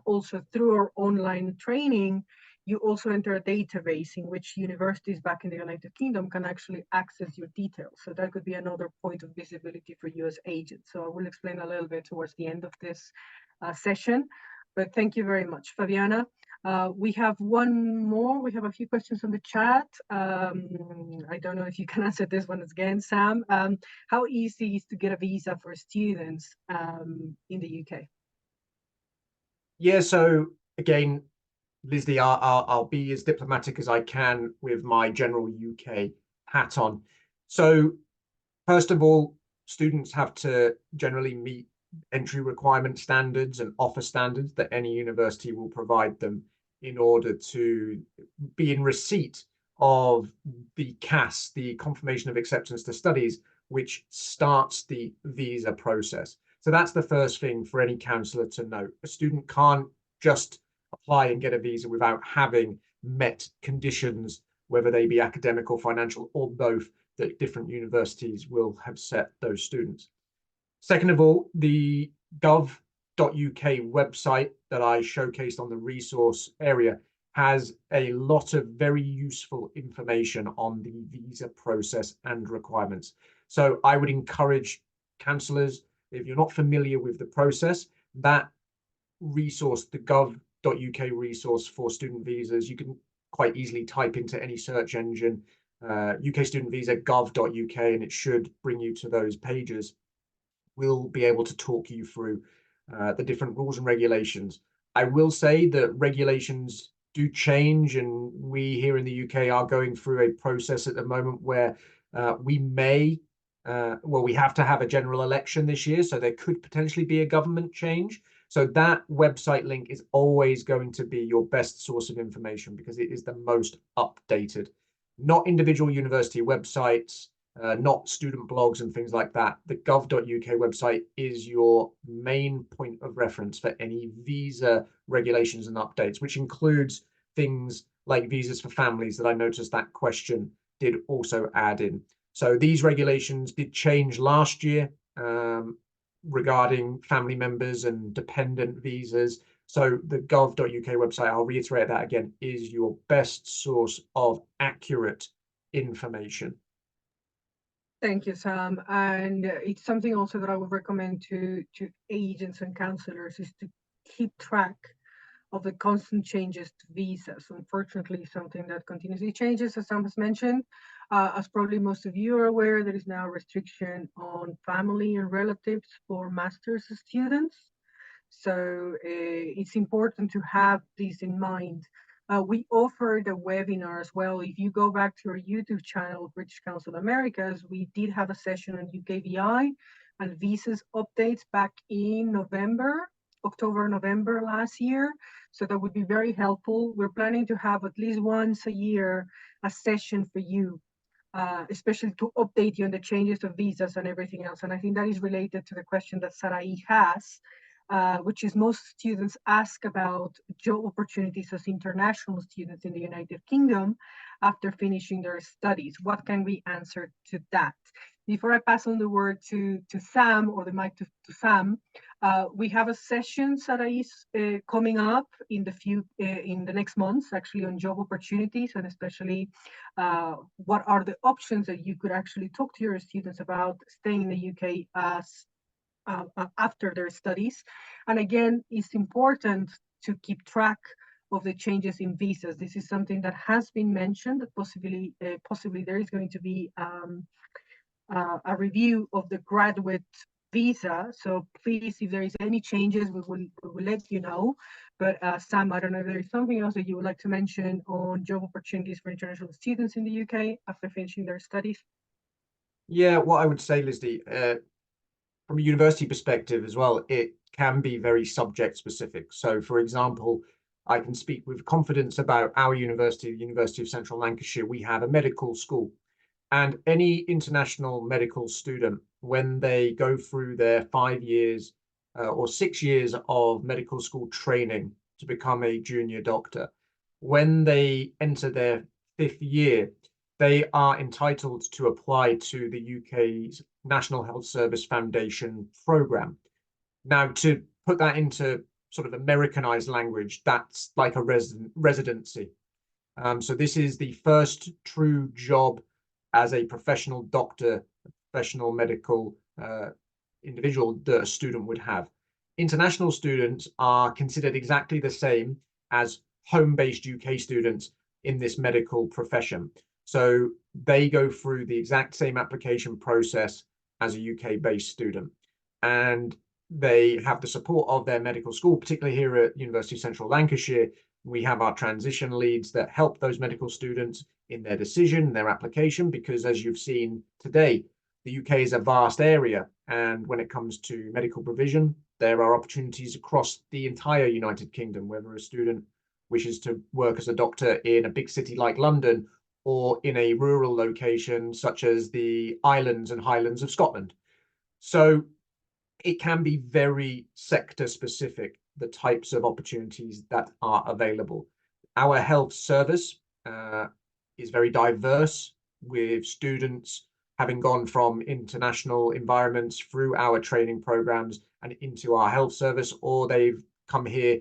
also through our online training, you also enter a database in which universities back in the United Kingdom can actually access your details. So that could be another point of visibility for you as agents. So I will explain a little bit towards the end of this session, but thank you very much, Fabiana. We have one more. We have a few questions on the chat. I don't know if you can answer this one again, Sam. How easy is to get a visa for students in the UK? Yeah, so again, Lizzie, I'll be as diplomatic as I can with my general UK hat on. So first of all, students have to generally meet entry requirement standards and offer standards that any university will provide them in order to be in receipt of the CAS, the Confirmation of Acceptance to Studies, which starts the visa process. So that's the first thing for any counsellor to know. A student can't just apply and get a visa without having met conditions, whether they be academic or financial or both, that different universities will have set those students. Second of all, the gov.uk website that I showcased on the resource area has a lot of very useful information on the visa process and requirements. So I would encourage counsellors, if you're not familiar with the process, that resource, the gov.uk resource for student visas, you can quite easily type into any search engine, UK student visa gov.uk, and it should bring you to those pages. We'll be able to talk you through the different rules and regulations. I will say that regulations do change, and we here in the UK are going through a process at the moment where we may, well, we have to have a general election this year, so there could potentially be a government change. So that website link is always going to be your best source of information because it is the most updated. Not individual university websites, not student blogs and things like that. The gov.uk website is your main point of reference for any visa regulations and updates, which includes things like visas for families that I noticed that question did also add in. So these regulations did change last year regarding family members and dependent visas. So the gov.uk website, I'll reiterate that again, is your best source of accurate information. Thank you, Sam. And it's something also that I would recommend to agents and counselors is to keep track of the constant changes to visas. Unfortunately, something that continuously changes, as Sam has mentioned. As probably most of you are aware, there is now a restriction on family and relatives for master's students. So it's important to have this in mind. We offered a webinar as well. If you go back to our YouTube channel, British Council Americas, we did have a session on UKVI and visas updates back in October, November last year. So that would be very helpful. We're planning to have at least once a year a session for you, especially to update you on the changes of visas and everything else. And I think that is related to the question that Sarai has, which is most students ask about job opportunities as international students in the United Kingdom after finishing their studies. What can we answer to that? Before I pass on the word to Sam, or the mic to Sam, we have a session that is coming up in the next months, actually, on job opportunities, and especially what are the options that you could actually talk to your students about staying in the UK as after their studies. And again, it's important to keep track of the changes in visas. This is something that has been mentioned, that possibly there is going to be a review of the graduate visa. So please, if there is any changes, we will let you know. But Sam, I don't know if there is something else that you would like to mention on job opportunities for international students in the UK after finishing their studies. Yeah, what I would say, Lizzie, from a university perspective as well, it can be very subject specific. So for example, I can speak with confidence about our university, the University of Central Lancashire. We have a medical school, and any international medical student, when they go through their 5 years or 6 years of medical school training to become a junior doctor, when they enter their 5th year, they are entitled to apply to the UK's National Health Service Foundation programme. Now, to put that into sort of Americanized language, that's like a residency. So this is the first true job as a professional doctor, professional medical individual that a student would have. International students are considered exactly the same as home-based UK students in this medical profession. So they go through the exact same application process as a UK-based student. And they have the support of their medical school, particularly here at University of Central Lancashire. We have our transition leads that help those medical students in their decision, their application, because as you've seen today, the UK is a vast area. And when it comes to medical provision, there are opportunities across the entire United Kingdom, whether a student wishes to work as a doctor in a big city like London or in a rural location such as the Islands and Highlands of Scotland. So it can be very sector specific, the types of opportunities that are available. Our health service is very diverse, with students having gone from international environments through our training programs and into our health service, or they've come here,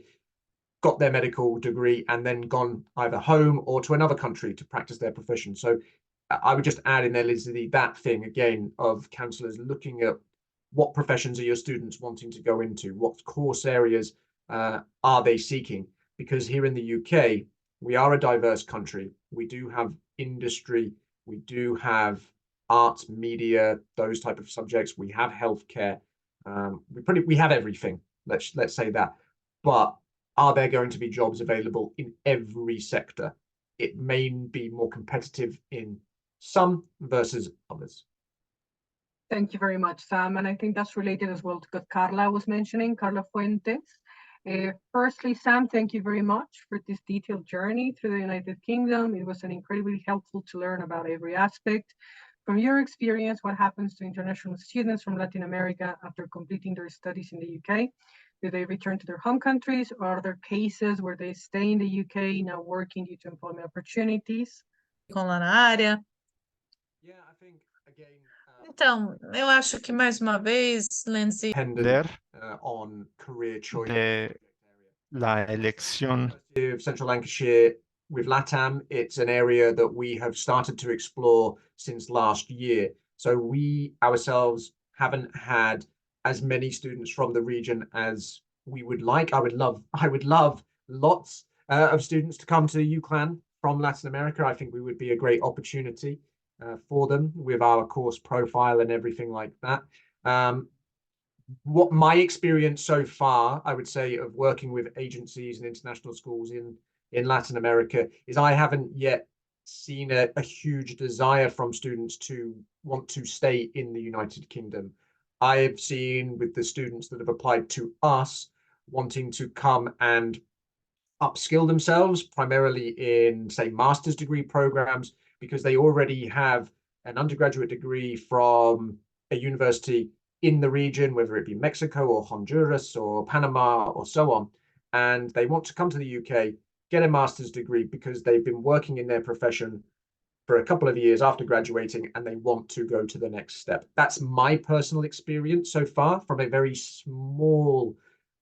got their medical degree and then gone either home or to another country to practice their profession. So I would just add in there, Lizzie, that thing again of counsellors looking at what professions are your students wanting to go into, what course areas are they seeking? Because here in the UK, we are a diverse country. We do have industry, we do have arts, media, those type of subjects. We have healthcare. We have everything. Let's say that. But are there going to be jobs available in every sector? It may be more competitive in some versus others. Thank you very much, Sam. And I think that's related as well to what Carla was mentioning, Carla Fuentes. Firstly, Sam, thank you very much for this detailed journey through the United Kingdom. It was incredibly helpful to learn about every aspect. From your experience, what happens to international students from Latin America after completing their studies in the UK? Do they return to their home countries, or are there cases where they stay in the UK now working due to employment opportunities? Lá na área. Yeah, I think again. Então, eu acho que mais uma vez, Lindsay, on career choice. De la elección Of Central Lancashire with LATAM, it's an area that we have started to explore since last year. So we ourselves haven't had as many students from the region as we would like. I would love lots of students to come to UCLan from Latin America. I think we would be a great opportunity for them with our course profile and everything like that. What my experience so far, I would say, of working with agencies and international schools in Latin America is I haven't yet seen a huge desire from students to want to stay in the United Kingdom. I've seen with the students that have applied to us wanting to come and upskill themselves primarily in, say, master's degree programs, because they already have an undergraduate degree from a university in the region, whether it be Mexico or Honduras or Panama or so on, and they want to come to the UK, get a master's degree because they've been working in their profession for a couple of years after graduating and they want to go to the next step. That's my personal experience so far from a very small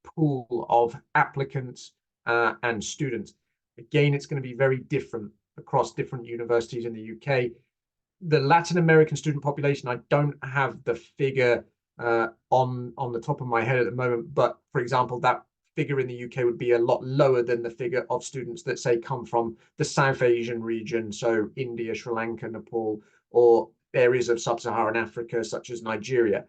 pool of applicants and students. Again, it's going to be very different across different universities in the UK. The Latin American student population, I don't have the figure on the top of my head at the moment, but for example, that figure in the UK would be a lot lower than the figure of students that say come from the South Asian region, so India, Sri Lanka, Nepal, or areas of sub-Saharan Africa such as Nigeria.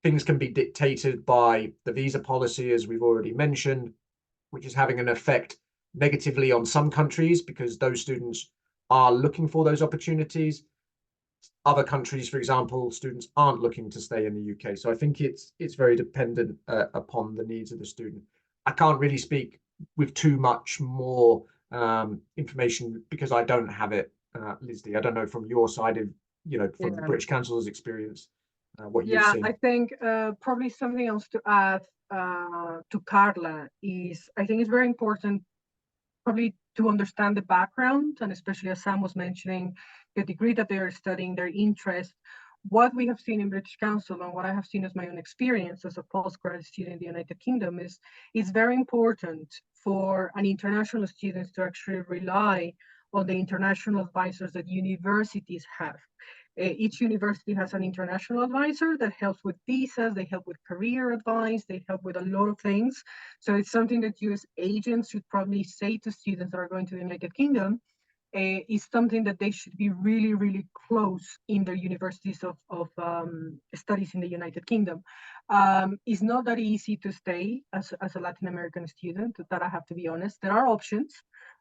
Things can be dictated by the visa policy, as we've already mentioned, which is having an effect negatively on some countries because those students are looking for those opportunities. Other countries, for example, students aren't looking to stay in the UK. So I think it's very dependent upon the needs of the student. I can't really speak with too much more information because I don't have it, Lizzie. I don't know from your side of, from the British Counsellors' experience, what you've seen. I think probably something else to add to Carla is, I think it's very important probably to understand the background, and especially as Sam was mentioning, the degree that they are studying, their interest. What we have seen in British Council and what I have seen as my own experience as a postgraduate student in the United Kingdom is it's very important for an international student to actually rely on the international advisors that universities have. Each university has an international advisor that helps with visas, they help with career advice, they help with a lot of things. So it's something that you as agents should probably say to students that are going to the United Kingdom, is something that they should be really, really close in their universities of studies in the United Kingdom. It's not that easy to stay as a Latin American student, that I have to be honest. There are options,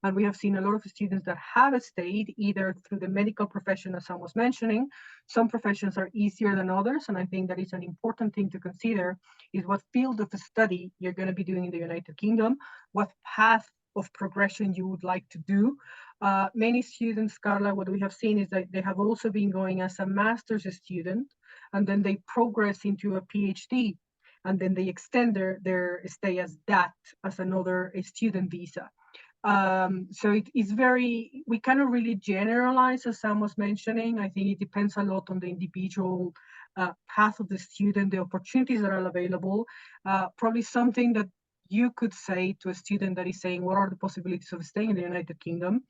and we have seen a lot of students that have stayed either through the medical profession, as Sam was mentioning. Some professions are easier than others, and I think that is an important thing to consider, is what field of study you're going to be doing in the United Kingdom, what path of progression you would like to do. Many students, Carla, what we have seen is that they have also been going as a master's student, and then they progress into a PhD, and then they extend their stay as that, as another student visa. So it is very, we cannot really generalize, as Sam was mentioning. I think it depends a lot on the individual path of the student, the opportunities that are available. Probably something that you could say to a student that is saying, what are the possibilities of staying in the United Kingdom?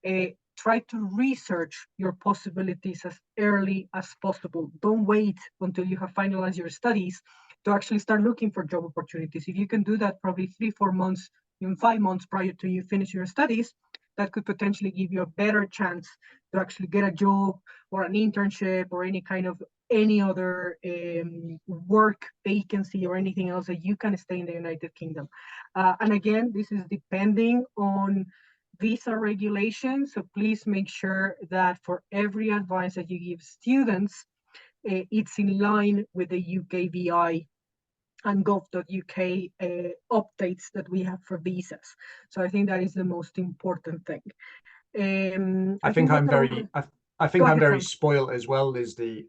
Try to research your possibilities as early as possible. Don't wait until you have finalized your studies to actually start looking for job opportunities. If you can do that probably 3-4 months, even 5 months prior to you finish your studies, that could potentially give you a better chance to actually get a job or an internship or any other work vacancy or anything else that you can stay in the United Kingdom. And again, this is depending on visa regulations. So please make sure that for every advice that you give students, it's in line with the UKVI and gov.uk updates that we have for visas. So I think that is the most important thing. I think I'm very, I think I'm very Sam. spoiled as well, Lizzie.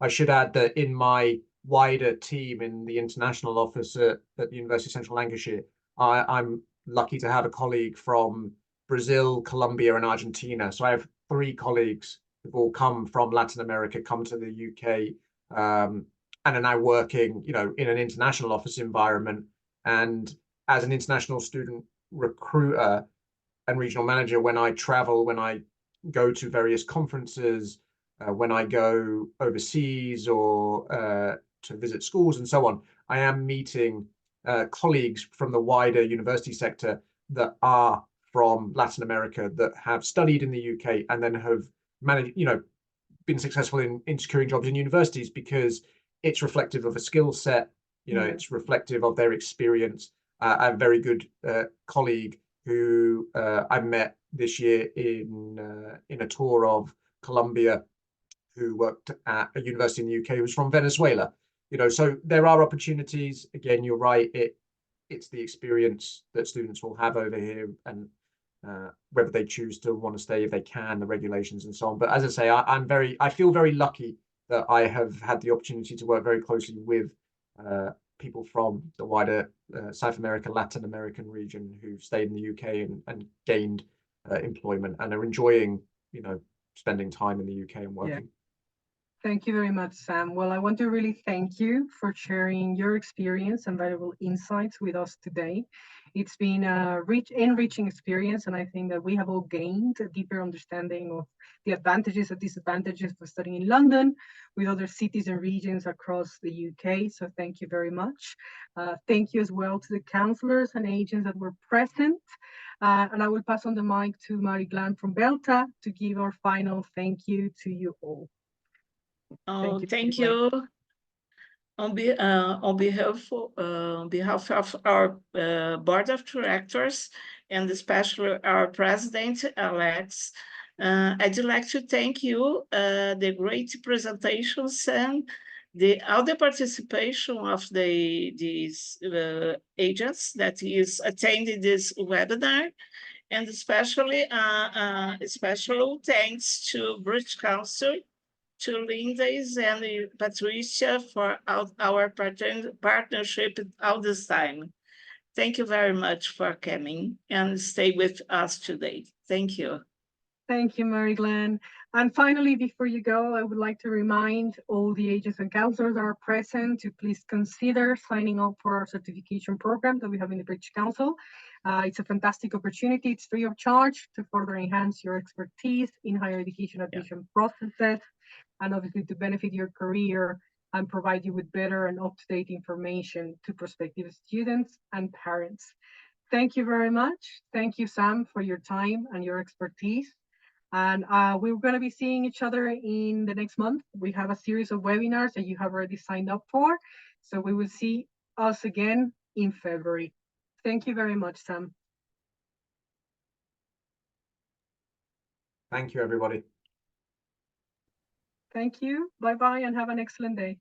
I should add that in my wider team in the international office at the University of Central Lancashire, I'm lucky to have a colleague from Brazil, Colombia, and Argentina. So I have 3 colleagues who've all come from Latin America, come to the UK, and are now working, you know, in an international office environment. And as an international student recruiter and regional manager, when I travel, when I go to various conferences, when I go overseas or to visit schools and so on, I am meeting colleagues from the wider university sector that are from Latin America, that have studied in the UK and then have managed, you know, been successful in securing jobs in universities, because it's reflective of a skill set, you know, it's reflective of their experience. I have a very good colleague who I met this year in a tour of Colombia, who worked at a university in the UK, who's from Venezuela. You know, so there are opportunities. Again, you're right. It's the experience that students will have over here, and whether they choose to want to stay, if they can, the regulations and so on. But as I say, I feel very lucky that I have had the opportunity to work very closely with people from the wider South America, Latin American region, who've stayed in the UK and gained employment and are enjoying, you know, spending time in the UK and working. Yeah. Thank you very much, Sam. Well, I want to really thank you for sharing your experience and valuable insights with us today. It's been a enriching experience, and I think that we have all gained a deeper understanding of the advantages and disadvantages of studying in London with other cities and regions across the UK. So thank you very much. Thank you as well to the counselors and agents that were present. And I will pass on the mic to Mary Glan from Belta to give our final thank you to you all. Thank you. On behalf of our board of directors, and especially our president, Alex, I'd like to thank you, the great presentations and all the participation of these agents that is attending this webinar, and especially special thanks to British Council, to Lindsay and Patricia for our partnership all this time. Thank you very much for coming and stay with us today. Thank you. Thank you, Mary Glenn. And finally, before you go, I would like to remind all the agents and counselors that are present to please consider signing up for our certification program that we have in the British Council. It's a fantastic opportunity. It's free of charge to further enhance your expertise in higher education admission processes, and obviously to benefit your career and provide you with better and up-to-date information to prospective students and parents. Thank you very much. Thank you, Sam, for your time and your expertise. And we're going to be seeing each other in the next month. We have a series of webinars that you have already signed up for. So we will see us again in February. Thank you very much, Sam. Thank you, everybody. Thank you. Bye-bye and have an excellent day.